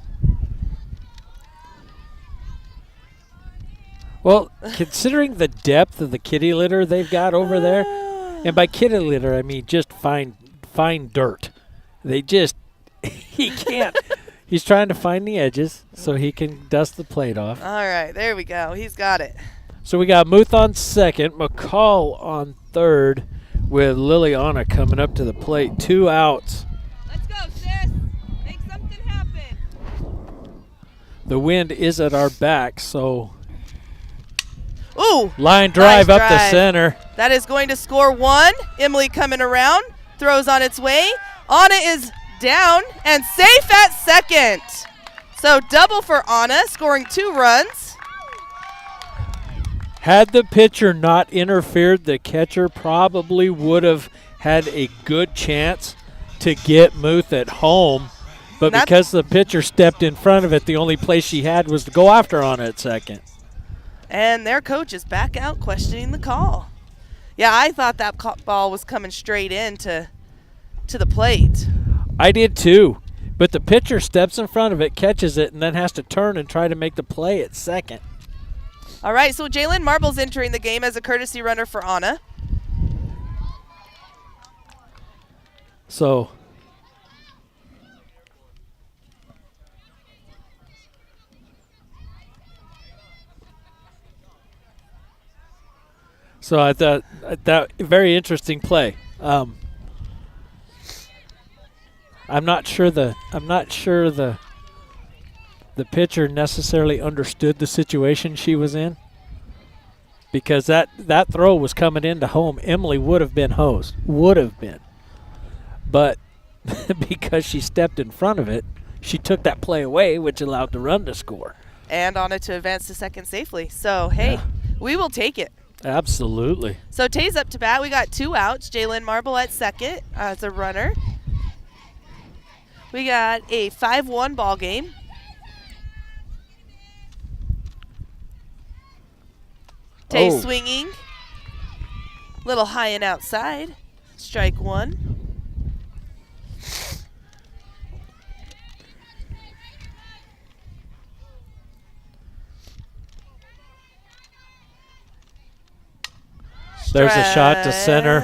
Well, considering the depth of the kitty litter they've got over there, and by kitty litter I mean just fine dirt. They just, he can't. He's trying to find the edges so he can dust the plate off. All right, there we go. He's got it. So we got Muth on second, McCall on third, with Liliana coming up to the plate. 2 outs. Let's go, sis. Make something happen. The wind is at our back, so Ooh. line drive Nice up the drive. center. That is going to score 1. Emily coming around. Throws on its way. Anna is down and safe at second. So double for Anna, scoring 2 runs. Had the pitcher not interfered, the catcher probably would have had a good chance to get Muth at home. But because the pitcher stepped in front of it, the only place she had was to go after Anna at second. And their coach is back out questioning the call. Yeah, I thought that ball was coming straight in to the plate. I did too. But the pitcher steps in front of it, catches it, and then has to turn and try to make the play at second. All right, so Jalen Marble's entering the game as a courtesy runner for Anna. So I thought that very interesting play. I'm not sure the pitcher necessarily understood the situation she was in, because that throw was coming into home. Emily would have been hosed, but because she stepped in front of it, she took that play away, which allowed the run to score. And Anna to advance to second safely. So, hey, we will take it. Absolutely. So Tay's up to bat. We got 2 outs. Jalen Marble at second as a runner. We got a 5-1 ball game. Tay swinging. Little high and outside. Strike 1. There's a shot to center.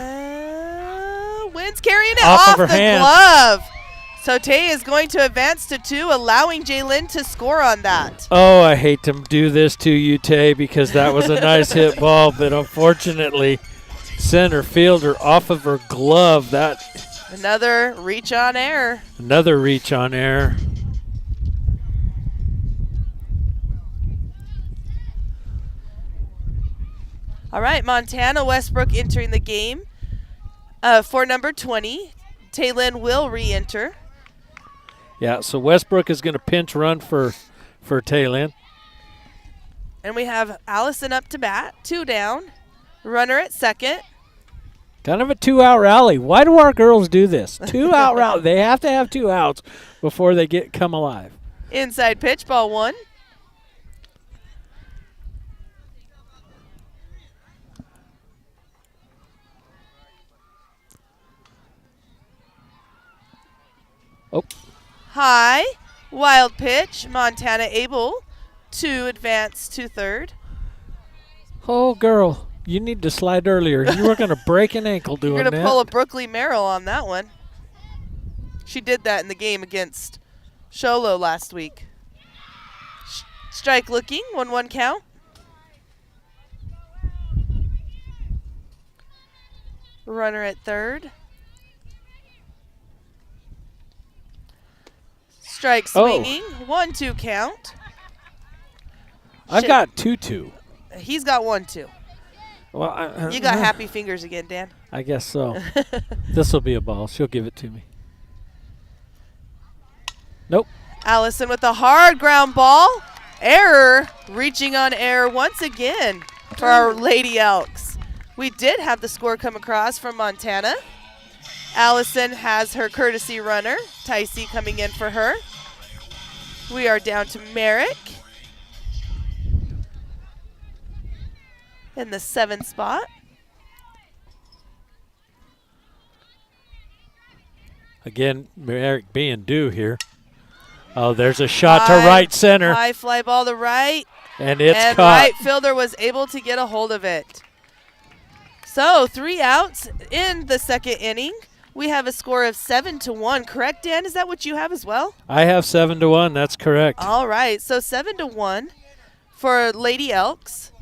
Wind's carrying it Off off of her the hands. glove. So Tay is going to advance to 2, allowing Jaylin to score on that. Oh, I hate to do this to you, Tay, because that was a nice hit ball, but unfortunately, center fielder off of her glove. Another reach on error. Another reach on error. All right, Montana Westbrook entering the game for number 20. Taylin will re-enter. Yeah, so Westbrook is going to pinch run for Taylin. And we have Allison up to bat, 2 down. Runner at second. Kind of a 2-out rally. Why do our girls do this? 2-out rally. They have to have 2 outs before they come alive. Inside pitch, ball 1. High. Wild pitch. Montana able to advance to third. Oh, girl, you need to slide earlier. You were going to break an ankle doing You're that. going to pull a Brooklyn Merrill on that one. She did that in the game against Sholo last week. Strike looking. 1-1 count. Runner at third. Strike swinging. 1-2 count. I've got 2-2. He's got 1-2. Well, You got happy fingers again, Dan. I guess so. This will be a ball. She'll give it to me. Nope. Allison with a hard ground ball. Error. Reaching on error once again for our Lady Elks. We did have the score come across from Montana. Allison has her courtesy runner. Ticey coming in for her. We are down to Merrick in the 7th spot. Again, Merrick being due here. Oh, there's a shot to right center. High fly ball to right. And it's and caught. Right fielder was able to get a hold of it. So 3 outs in the 2nd inning. We have a score of 7-1. Correct, Dan? Is that what you have as well? I have 7-1. That's correct. All right. So 7-1 for Lady Elks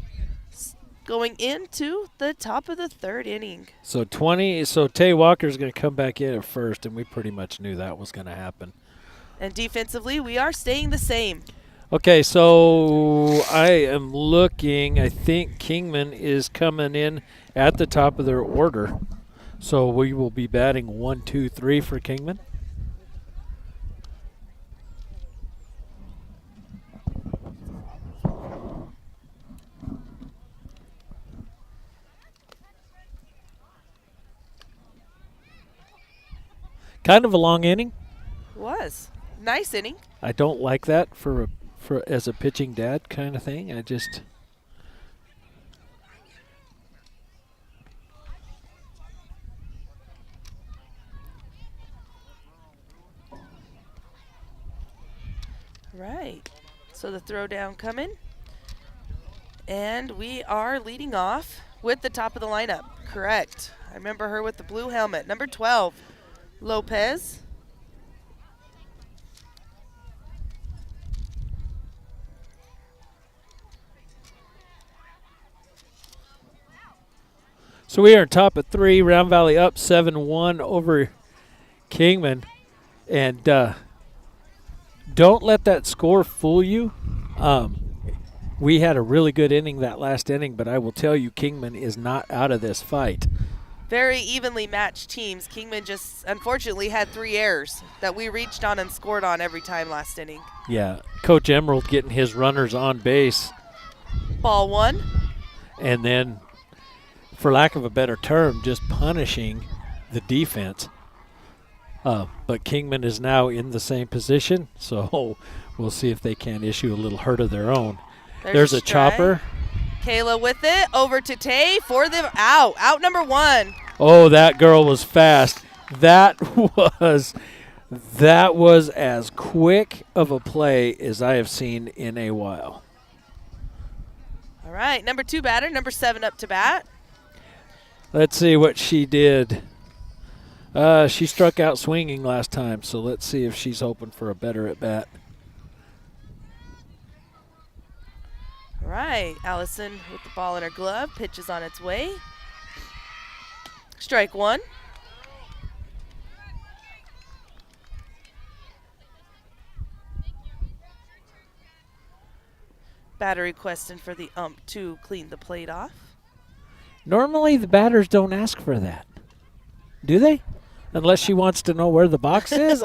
going into the top of the 3rd inning. So Tay Walker's going to come back in at first, and we pretty much knew that was going to happen. And defensively, we are staying the same. Okay, so I am looking. I think Kingman is coming in at the top of their order. So we will be batting 1, 2, 3 for Kingman. Kind of a long inning. Was. Nice inning. I don't like that for as a pitching dad kind of thing. I just Right. So the throwdown coming. And we are leading off with the top of the lineup. Correct. I remember her with the blue helmet. Number 12, Lopez. So we are top of 3. Round Valley up 7-1 over Kingman. And don't let that score fool you. We had a really good inning that last inning, but I will tell you Kingman is not out of this fight. Very evenly matched teams. Kingman just unfortunately had 3 errors that we reached on and scored on every time last inning. Yeah, Coach Emerald getting his runners on base. Ball 1. And then, for lack of a better term, just punishing the defense. But Kingman is now in the same position, so we'll see if they can issue a little hurt of their own. There's a chopper. Kayla with it, over to Tay for the out. Out number 1. Oh, that girl was fast. That was as quick of a play as I have seen in a while. All right, number 2 batter, number 7 up to bat. Let's see what she did. She struck out swinging last time, so let's see if she's hoping for a better at bat. All right, Allison with the ball in her glove, pitches on its way. Strike 1. Batter requesting for the ump to clean the plate off. Normally the batters don't ask for that, do they? Unless she wants to know where the box is.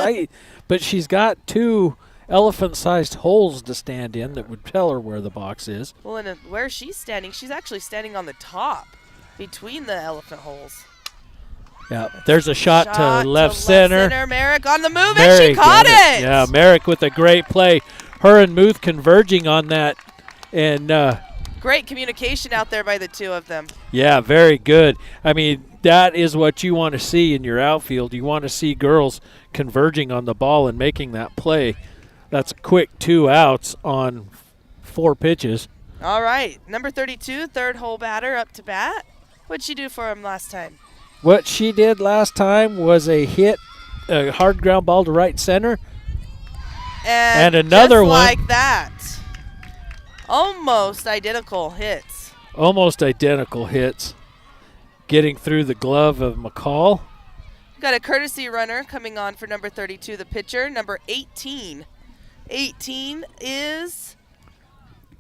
But she's got 2 elephant-sized holes to stand in that would tell her where the box is. Well, and where she's actually standing on the top between the elephant holes. Yeah, there's a shot to left center. Merrick on the move, Merrick and she caught it. Yeah, Merrick with a great play. Her and Muth converging on that. And great communication out there by the 2 of them. yeah, very good. I mean, that is what you want to see in your outfield. You want to see girls converging on the ball and making that play. That's a quick 2 outs on 4 pitches. All right, number 32, third hole batter up to bat. What'd she do for him last time? What she did last time was a hard ground ball to right center. And another just one. like that. Almost identical hits. Almost identical hits. Getting through the glove of McCall. Got a courtesy runner coming on for number 32, the pitcher. Number 18. 18 is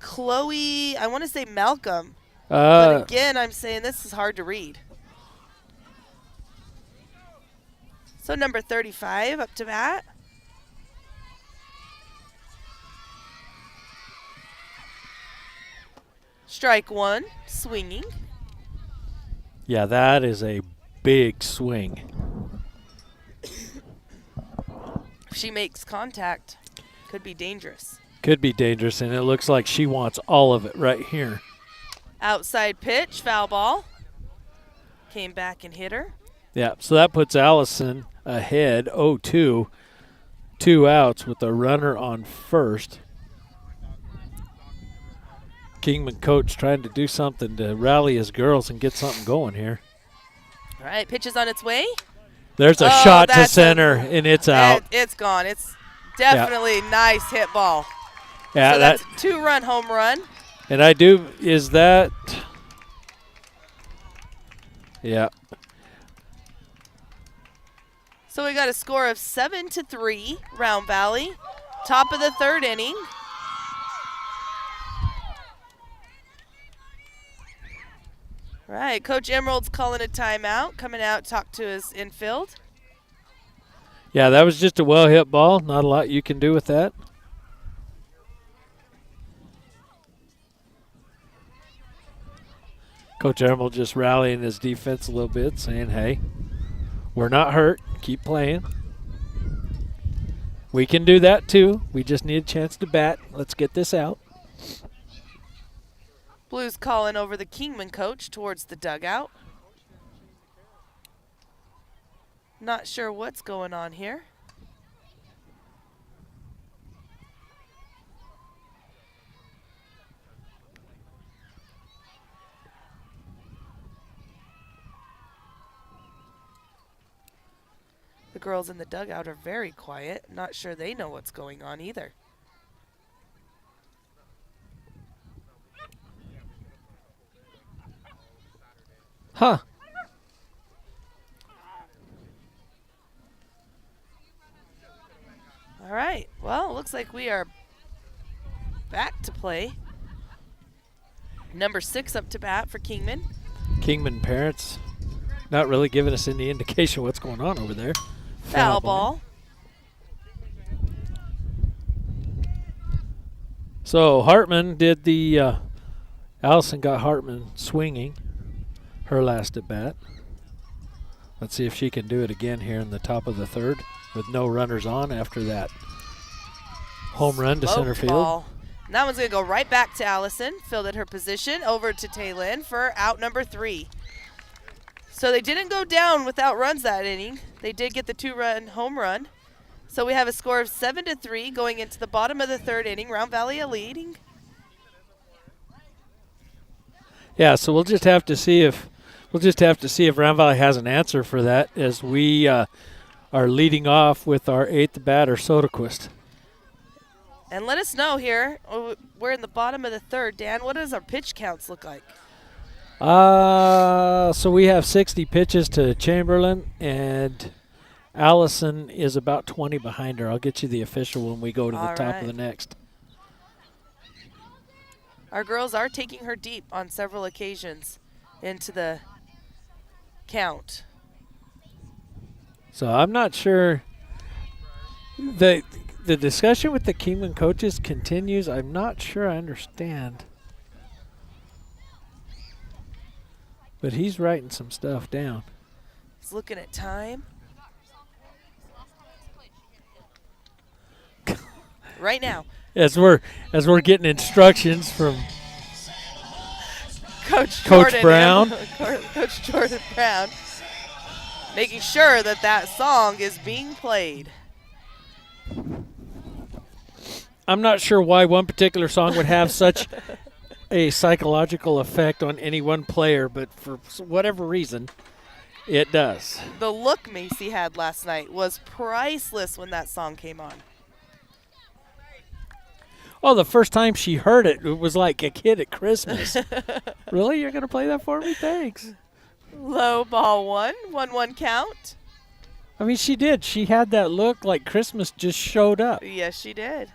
Chloe, I want to say Malcolm. But again, I'm saying this is hard to read. So number 35 up to bat. Strike 1, swinging. Yeah, that is a big swing. If she makes contact, could be dangerous. Could be dangerous, and it looks like she wants all of it right here. Outside pitch, foul ball. Came back and hit her. Yeah, so that puts Allison ahead, 0-2. 2 outs with a runner on first. Kingman coach trying to do something to rally his girls and get something going here. All right, pitch is on its way. There's a shot to center, and it's out. It's gone. It's definitely nice hit ball. Yeah, so that's a 2-run home run. And is that? Yeah. So we got a score of 7-3, Round Valley. Top of the 3rd inning. All right, Coach Emerald's calling a timeout, coming out to talk to his infield. Yeah, that was just a well-hit ball. Not a lot you can do with that. Coach Emerald just rallying his defense a little bit, saying, hey, we're not hurt. Keep playing. We can do that too. We just need a chance to bat. Let's get this out. Blues calling over the Kingman coach towards the dugout. Not sure what's going on here. The girls in the dugout are very quiet. Not sure they know what's going on either. Huh. All right. Well, it looks like we are back to play. Number 6 up to bat for Kingman. Kingman parents not really giving us any indication what's going on over there. Foul ball. So Hartman did the Allison got Hartman swinging her last at bat. Let's see if she can do it again here in the top of the 3rd with no runners on after that home run to center field. Ball. And that one's going to go right back to Allison. Fielded her position over to Taylin for out number 3. So they didn't go down without runs that inning. They did get the 2-run home run. So we have a score of 7-3 going into the bottom of the 3rd inning. Round Valley leading. Yeah, so we'll just have to see if Round Valley has an answer for that as we are leading off with our 8th batter, Soderquist. And let us know here. We're in the bottom of the 3rd. Dan, what does our pitch counts look like? So we have 60 pitches to Chamberlain, and Allison is about 20 behind her. I'll get you the official when we go to the top of the next. Our girls are taking her deep on several occasions into the count. So I'm not sure. The discussion with the Kingman coaches continues. I'm not sure I understand. But he's writing some stuff down. He's looking at time. Right now. As we're getting instructions from Coach Brown. Coach Jordan Brown. making sure that that song is being played. I'm not sure why one particular song would have such a psychological effect on any one player, but for whatever reason, it does. The look Macy had last night was priceless when that song came on. Oh, the first time she heard it, it was like a kid at Christmas. Really? You're going to play that for me? Thanks. Low ball 1, 1-1 count. I mean, she did. She had that look like Christmas just showed up. Yes, she did.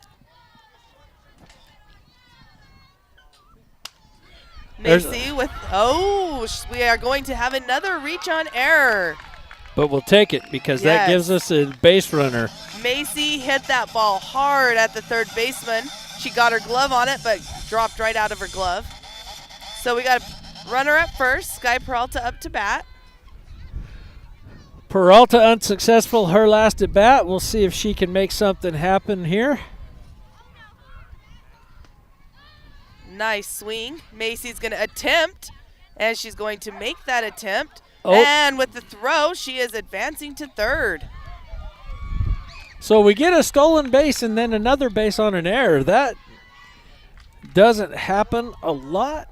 Macy with, we are going to have another reach on error. But we'll take it because that gives us a base runner. Macy hit that ball hard at the third baseman. She got her glove on it, but dropped right out of her glove. So we got a runner at first, Sky Peralta up to bat. Peralta unsuccessful her last at bat. We'll see if she can make something happen here. Nice swing. Macy's going to attempt, and she's going to make that attempt. Oh. And with the throw, she is advancing to third. So we get a stolen base and then another base on an error. That doesn't happen a lot.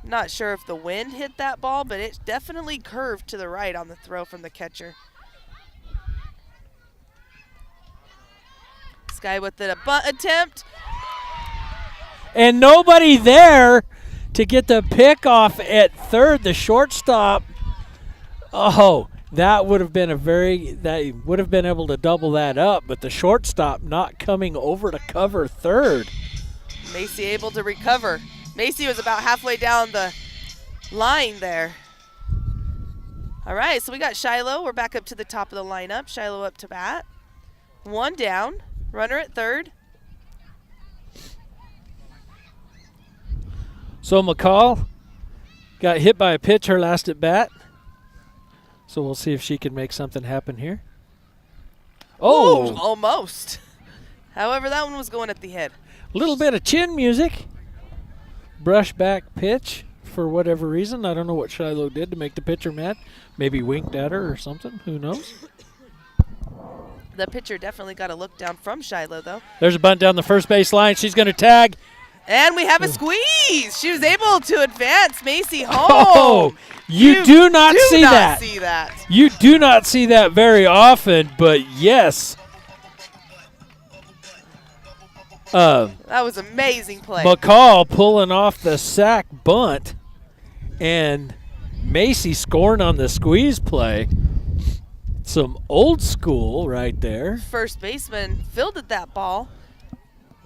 Not sure if the wind hit that ball, but it definitely curved to the right on the throw from the catcher. Sky with the bunt attempt. And nobody there to get the pick off at third. The shortstop. Oh, that would have been that would have been able to double that up, but the shortstop not coming over to cover third. Macy able to recover. Macy was about halfway down the line there. All right, so we got Shiloh. We're back up to the top of the lineup. Shiloh up to bat. One down. Runner at third. So McCall got hit by a pitch her last at bat. So we'll see if she can make something happen here. Oh! Ooh, almost. However, that one was going at the head. A little bit of chin music. Brush back pitch for whatever reason. I don't know what Shiloh did to make the pitcher mad. Maybe winked at her or something. Who knows? The pitcher definitely got a look down from Shiloh, though. There's a bunt down the first base line. She's going to tag. And we have a squeeze. She was able to advance Macy home. Oh, you do not see that. See that. You do not see that very often, but yes. That was amazing play. McCall pulling off the sack bunt and Macy scoring on the squeeze play. Some old school right there. First baseman fielded that ball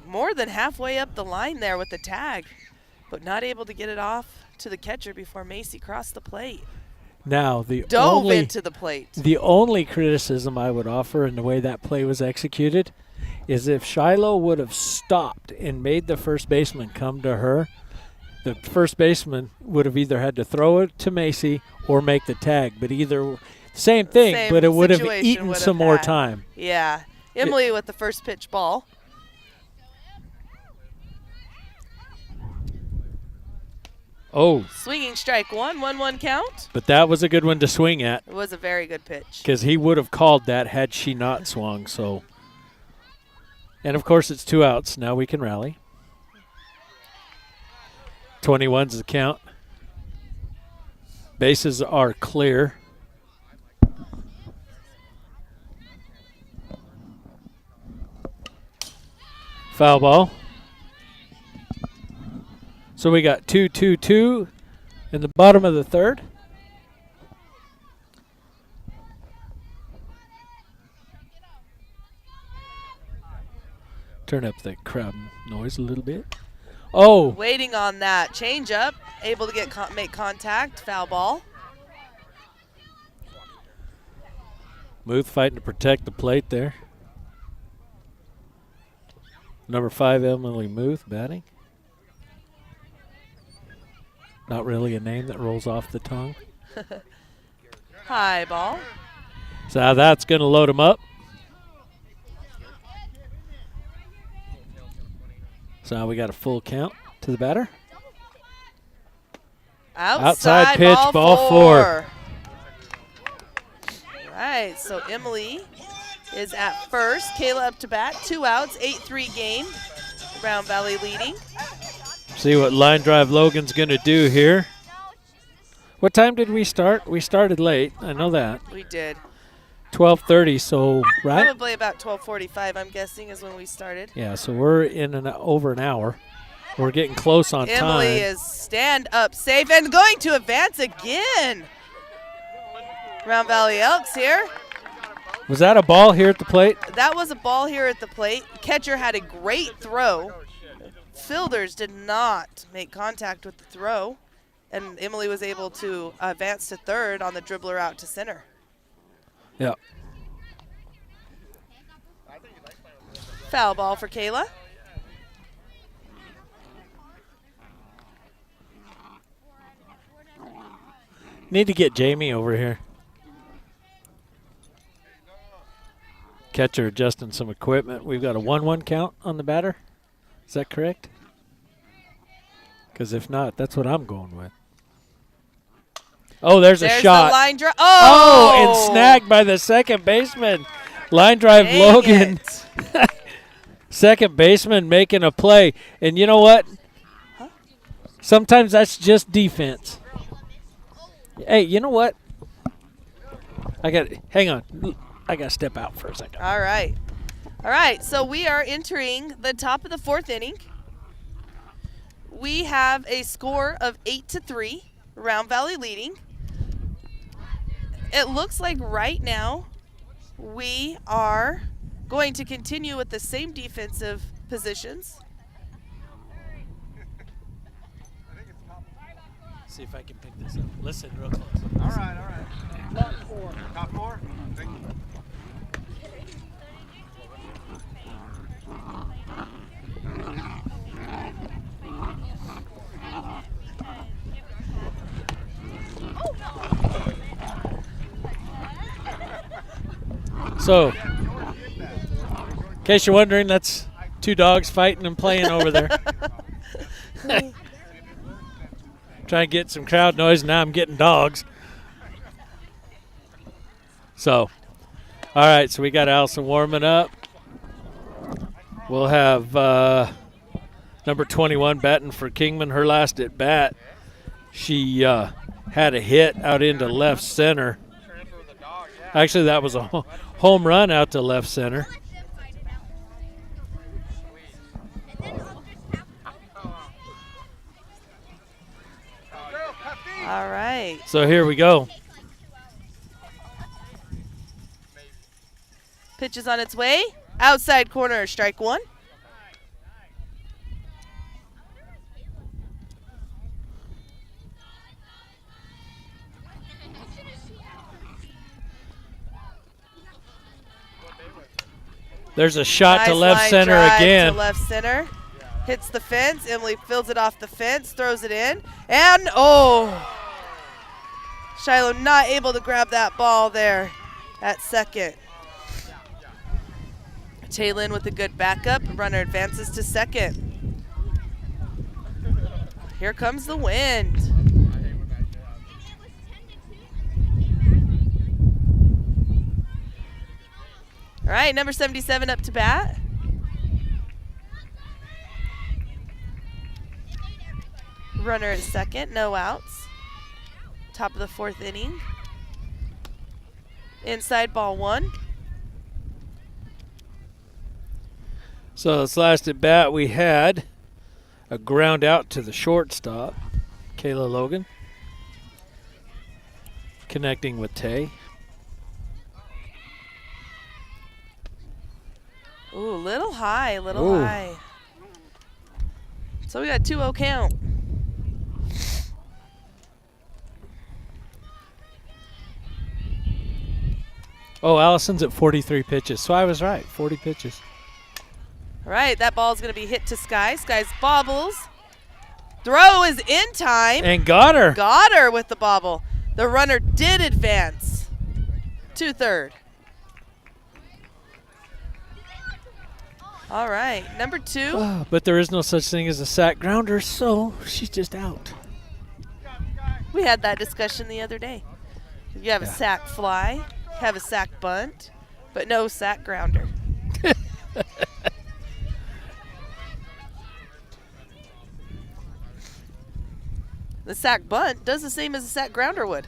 more than halfway up the line there with the tag, but not able to get it off to the catcher before Macy crossed the plate. Now, Dove into the plate. The only criticism I would offer in the way that play was executed is if Shiloh would have stopped and made the first baseman come to her, the first baseman would have either had to throw it to Macy or make the tag, but either same thing, but it would have eaten some more time. Yeah. Emily with the first pitch ball. Oh. Swinging strike one, 1-1 count. But that was a good one to swing at. It was a very good pitch. Because he would have called that had she not swung, so. And, of course, it's 2 outs. Now we can rally. 21's the count. Bases are clear. Foul ball. So we got 2-2-2 in the bottom of the third. Turn up the crowd noise a little bit. Oh! Waiting on that change up, able to get make contact, foul ball. Muth fighting to protect the plate there. Number 5, Emily Muth batting. Not really a name that rolls off the tongue. High ball. So now that's going to load him up. So now we got a full count to the batter. Outside pitch, ball 4. right, so Emily is at first. Kayla up to bat, 2 outs, 8-3 game. Round Valley leading. See what line drive Logan's going to do here. What time did we start? We started late. I know that. We did. 12:30, so right? Probably about 12:45, I'm guessing, is when we started. Yeah, so we're in over an hour. We're getting close on time. Emily is stand up safe and going to advance again. Round Valley Elks here. Was that a ball here at the plate? That was a ball here at the plate. Catcher had a great throw. Fielders did not make contact with the throw, and Emily was able to advance to third on the dribbler out to center. Yeah. Foul ball for Kayla. Need to get Jamie over here. Catcher adjusting some equipment. We've got a 1-1 count on the batter. Is that correct? Because if not, that's what I'm going with. Oh, there's a shot. The line drive. Oh, and snagged by the second baseman. Line drive, Dang Logan. it. Second baseman making a play. And you know what? Sometimes that's just defense. Hey, you know what? Hang on. I got to step out for a second. All right. All right, so we are entering the top of the 4th inning. We have a score of 8-3, Round Valley leading. It looks like right now we are going to continue with the same defensive positions. See if I can pick this up. Listen real close. All right. Top 4. Top 4? Thank you. So, in case you're wondering, that's 2 dogs fighting and playing over there. Trying to get some crowd noise, now I'm getting dogs. So, all right, so we got Allison warming up. We'll have number 21 batting for Kingman, her last at bat. She had a hit out into left center. Actually, that was a home run out to left center. All right. So here we go. Pitch is on its way. Outside corner, strike 1. There's a shot to Nice left line center drive again. To left center. Hits the fence. Emily fields it off the fence, throws it in. And, Shiloh not able to grab that ball there at second. Taylin with a good backup. Runner advances to second. Here comes the wind. All right, number 77 up to bat. Runner at second, no outs. Top of the 4th inning. Inside ball 1. So this last at bat, we had a ground out to the shortstop, Kayla Logan, connecting with Tay. Ooh, little high. So we got 2-0 count. Oh, Allison's at 43 pitches, so I was right, 40 pitches. All right, that ball's going to be hit to Sky. Sky's bobbles. Throw is in time. And got her. Got her with the bobble. The runner did advance to third. All right, number 2. But there is no such thing as a sack grounder, so she's just out. We had that discussion the other day. You have a sack fly. have a sack bunt, but no sack grounder. The sack bunt does the same as a sack grounder would.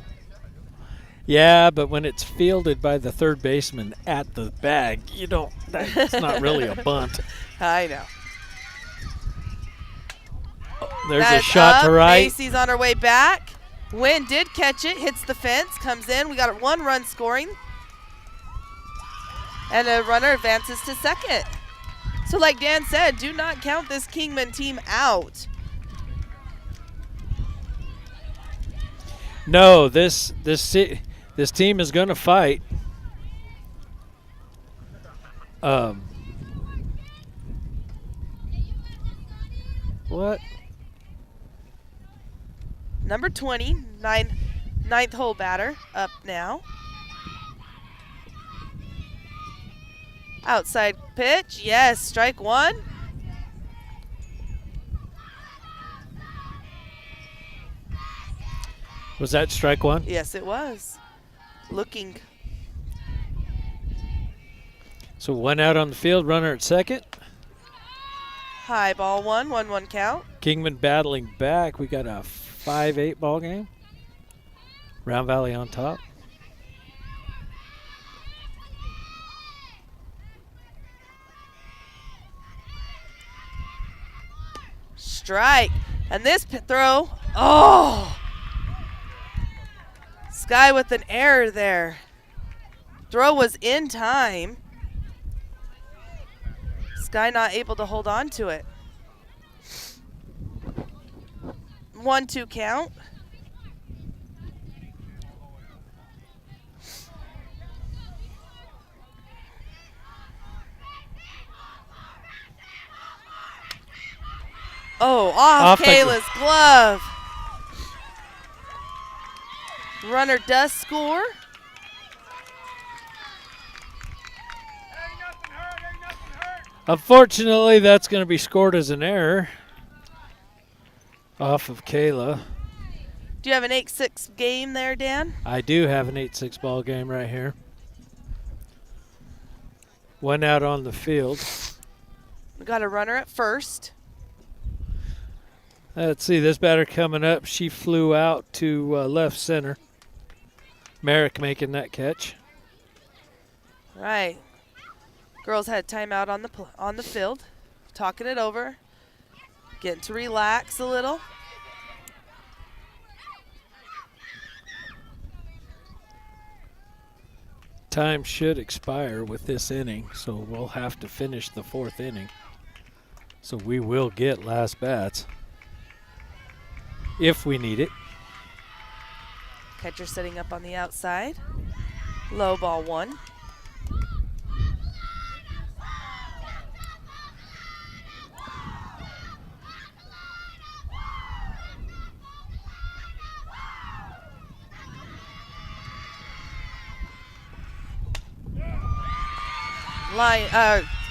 Yeah, but when it's fielded by the third baseman at the bag, that's not really a bunt. I know. There's That's a shot up. to right. Macy's on her way back. Wynn did catch it, hits the fence, comes in. We got 1 run scoring. And a runner advances to second. So like Dan said, do not count this Kingman team out. No, this team is going to fight. What? Number 20, ninth hole batter, up now. Outside pitch, yes, strike 1. Was that strike 1? Yes, it was. Looking. So 1 out on the field, runner at second. High ball 1, 1-1 count. Kingman battling back. We got a 5-8 ball game. Round Valley on top. Strike. And this throw, oh! Sky with an error there. Throw was in time. Sky not able to hold on to it. 1-2 count. Oh, off Kayla's glove. Runner does score. Unfortunately, that's going to be scored as an error off of Kayla. Do you have an 8-6 game there, Dan? I do have an 8-6 ball game right here. 1 out on the field. We got a runner at first. Let's see, this batter coming up. She flew out to left center. Merrick making that catch. All right. Girls had timeout on the field, talking it over, getting to relax a little. Time should expire with this inning, so we'll have to finish the 4th inning. So we will get last bats if we need it. Catcher setting up on the outside. Low ball 1.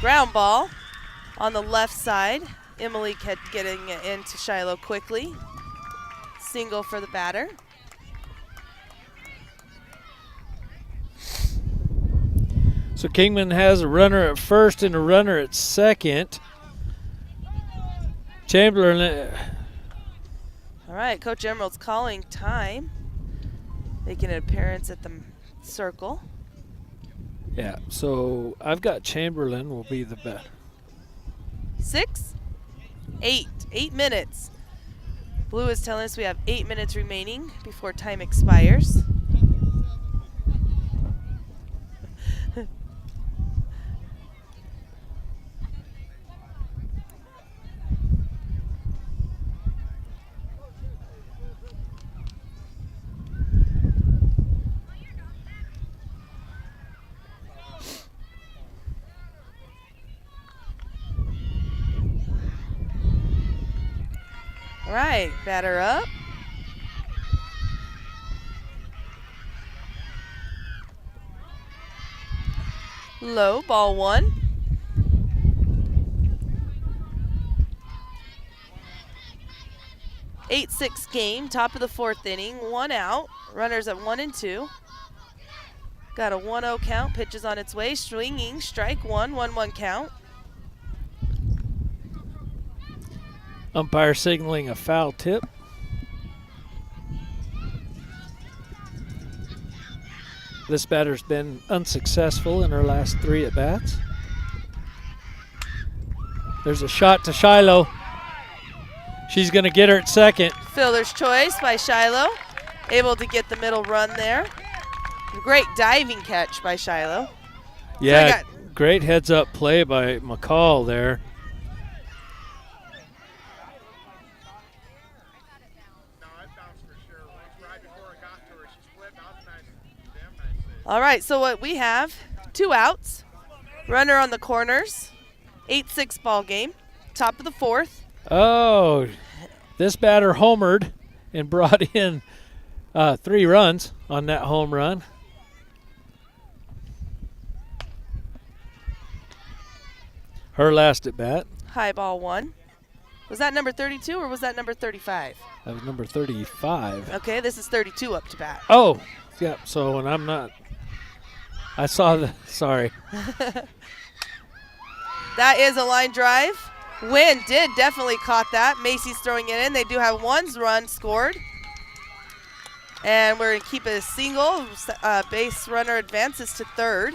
Ground ball on the left side. Emily kept getting it into Shiloh quickly. Single for the batter. So Kingman has a runner at first and a runner at second. Chamberlain. All right, Coach Emerald's calling time. Making an appearance at the circle. Yeah, so I've got Chamberlain will be the best. 6, 8 minutes. Blue is telling us we have 8 minutes remaining before time expires. All right, batter up. Low, ball 1. Eight-6 game, top of the 4th inning, 1 out. Runners at 1 and 2. Got a 1-0 count. Pitch is on its way. Swinging. Strike one. 1-1 count. Umpire signaling a foul tip. This batter's been unsuccessful in her last 3 at-bats. There's a shot to Shiloh. She's going to get her at second. Fielder's choice by Shiloh. Able to get the middle run there. Great diving catch by Shiloh. Yeah, great heads-up play by McCall there. All right, so what we have, 2 outs. Runner on the corners. 8-6 ball game. Top of the 4th. Oh, this batter homered and brought in 3 runs on that home run. Her last at bat. High ball 1. Was that number 32 or was that number 35? That was number 35. Okay, this is 32 up to bat. Oh, yeah. So when I'm not, I saw the. Sorry. That is a line drive. Wynn did definitely caught that. Macy's throwing it in. They do have 1 run scored. And we're going to keep it a single. Base runner advances to 3rd.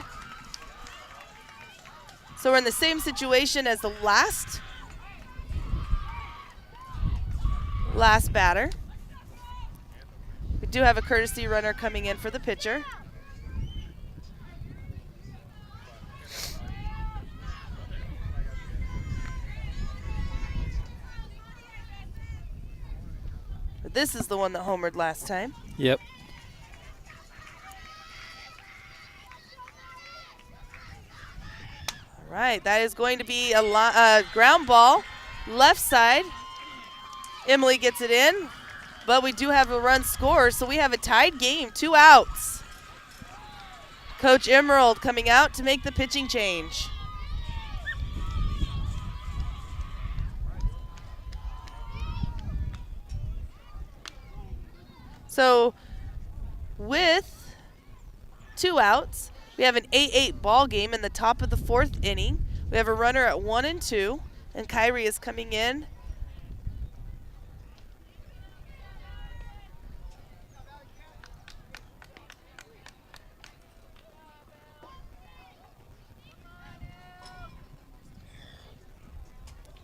So we're in the same situation as the last batter. We do have a courtesy runner coming in for the pitcher. This is the one that homered last time. Yep. All right, that is going to be a ground ball, left side. Emily gets it in, but we do have a run score, so we have a tied game, 2 outs. Coach Emerald coming out to make the pitching change. So with 2 outs, we have an 8-8 ball game in the top of the 4th inning. We have a runner at 1 and 2, and Kyrie is coming in.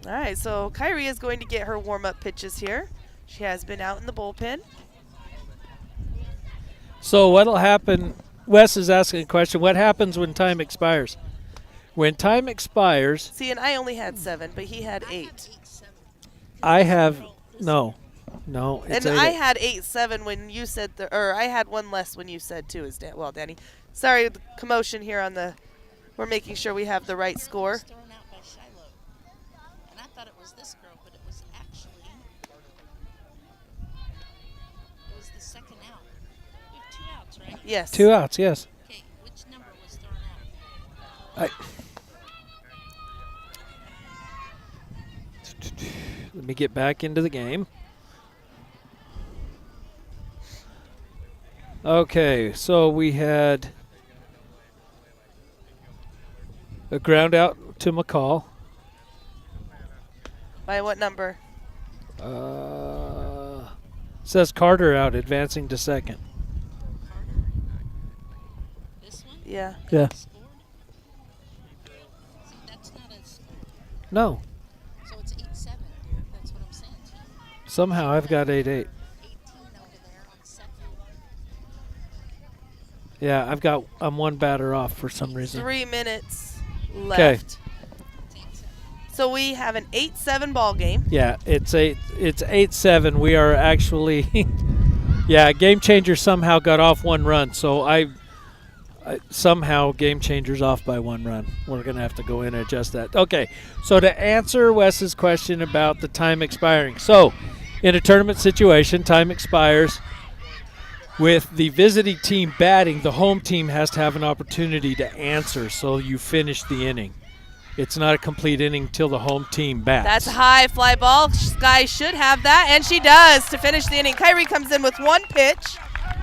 All right, so Kyrie is going to get her warm-up pitches here. She has been out in the bullpen. So what'll happen? Wes is asking a question. What happens when time expires? When time expires. See, and I only had 7, but he had 8. I have no. It's And I had 8-7 when you said, or I had 1 less when you said 2. Is well, Danny. Sorry, the commotion here on the. We're making sure we have the right score. Thrown out by Shiloh, and I thought it was this girl, but it was actually the second out. We have 2 outs, right? Yes. 2 outs. Yes. Okay, which number was thrown out? Let me get back into the game. Okay, so we had a ground out to McCall. By what number? Says Carter out, advancing to second. This one? Yeah. Yeah. Scored? See, that's not a score. No. So it's 8-7, dear. That's what I'm saying to you. Somehow I've got 8-8. 18 over there on second. Yeah, I'm 1 batter off for some reason. 3 minutes left. So we have an 8-7 ball game. Yeah, it's 8-7. We are actually yeah, Game Changer somehow got off 1 run. So I somehow Game Changer's off by 1 run. We're going to have to go in and adjust that. Okay. So to answer Wes's question about the time expiring. So in a tournament situation, time expires. With the visiting team batting, the home team has to have an opportunity to answer, so you finish the inning. It's not a complete inning till the home team bats. That's a high fly ball. Sky should have that, and she does to finish the inning. Kyrie comes in with 1 pitch,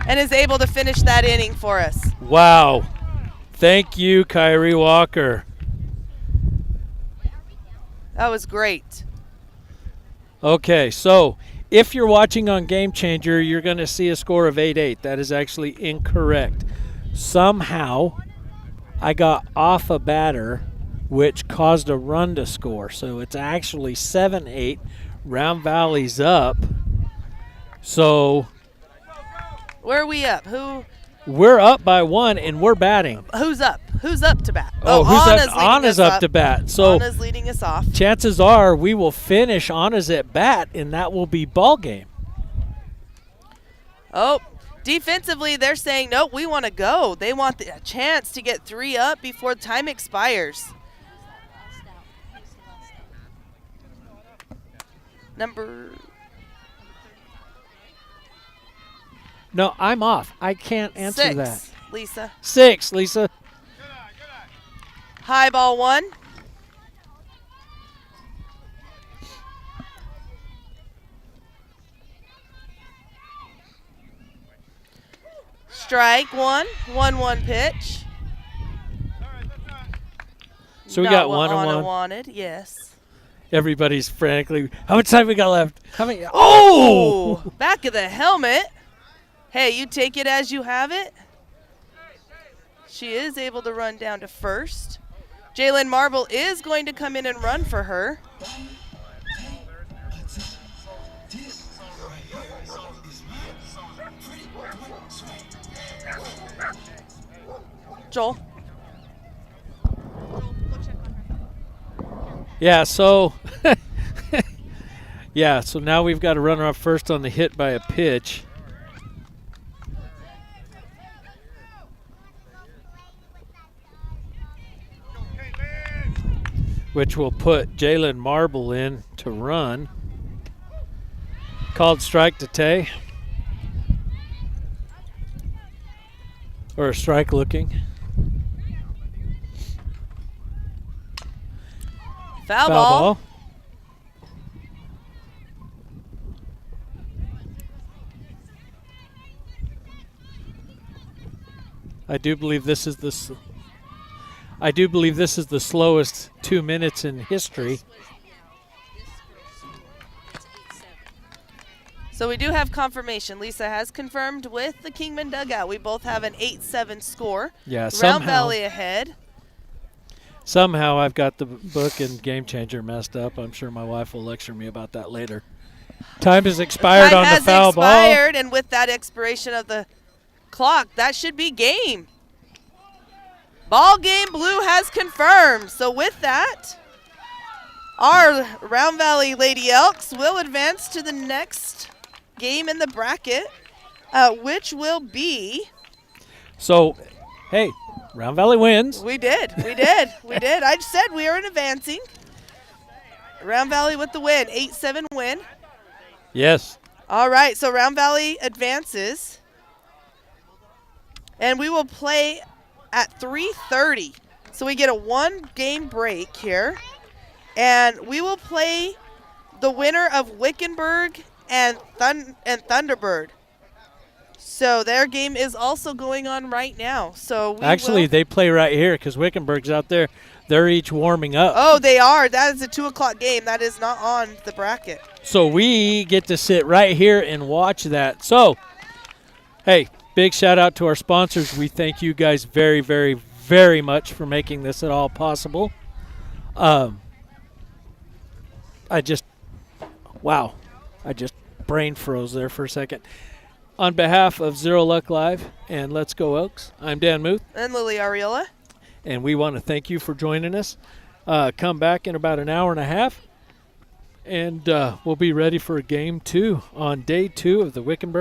and is able to finish that inning for us. Wow. Thank you, Kyrie Walker. That was great. Okay, so if you're watching on Game Changer, you're going to see a score of 8-8. That is actually incorrect. Somehow, I got off a batter, which caused a run to score. So it's actually 7-8. Round Valley's up. So Where are we up? we're up by 1, and we're batting. Who's up? Who's up to bat? Oh, who's Anna's up? leading Anna's us up to bat. So Anna's leading us off. chances are we will finish Anna's at bat, and that will be ball game. Oh, defensively, they're saying, nope, we want to go. They want a chance to get 3 up before time expires. Number... No, I'm off. I can't answer 6, that. Lisa. 6, Lisa. High ball 1. Strike 1. 1-1 pitch. So we Not got what 1 and Anna 1. wanted, yes. Everybody's frantically. How much time we got left? How many? Oh! Ooh, back of the helmet. Hey, you take it as you have it. She is able to run down to first. Jalen Marble is going to come in and run for her. Joel. Yeah, so yeah, so now we've got a runner up first on the hit by a pitch. Which will put Jalen Marble in to run. Called strike to Tay. Or a strike looking. Foul ball. I do believe this is the slowest 2 minutes in history. So we do have confirmation. Lisa has confirmed with the Kingman dugout. We both have an 8-7 score. Yeah, Round somehow. Valley ahead. Somehow I've got the book and Game Changer messed up. I'm sure my wife will lecture me about that later. Time has expired Time on has the foul expired, and with that expiration of the clock, that should be game. Ball game blue has confirmed. So with that, our Round Valley Lady Elks will advance to the next game in the bracket, which will be... So, hey, Round Valley wins. We did. I just said we are in advancing. Round Valley with the win, 8-7 win. Yes. All right, so Round Valley advances. And we will play at 3:30. So we get a 1-game break here. And we will play the winner of Wickenburg and Thunderbird. So their game is also going on right now. So Actually, they play right here because Wickenburg's out there. They're each warming up. Oh, they are. That is a 2 o'clock game. That is not on the bracket. So we get to sit right here and watch that. So, hey, big shout out to our sponsors. We thank you guys very, very, very much for making this at all possible. I just brain froze there for a second. On behalf of Zero Luck Live and Let's Go Elks, I'm Dan Muth. And Lily Ariola. And we want to thank you for joining us. Come back in about an hour and a half, and we'll be ready for game 2 on day 2 of the Wickenburg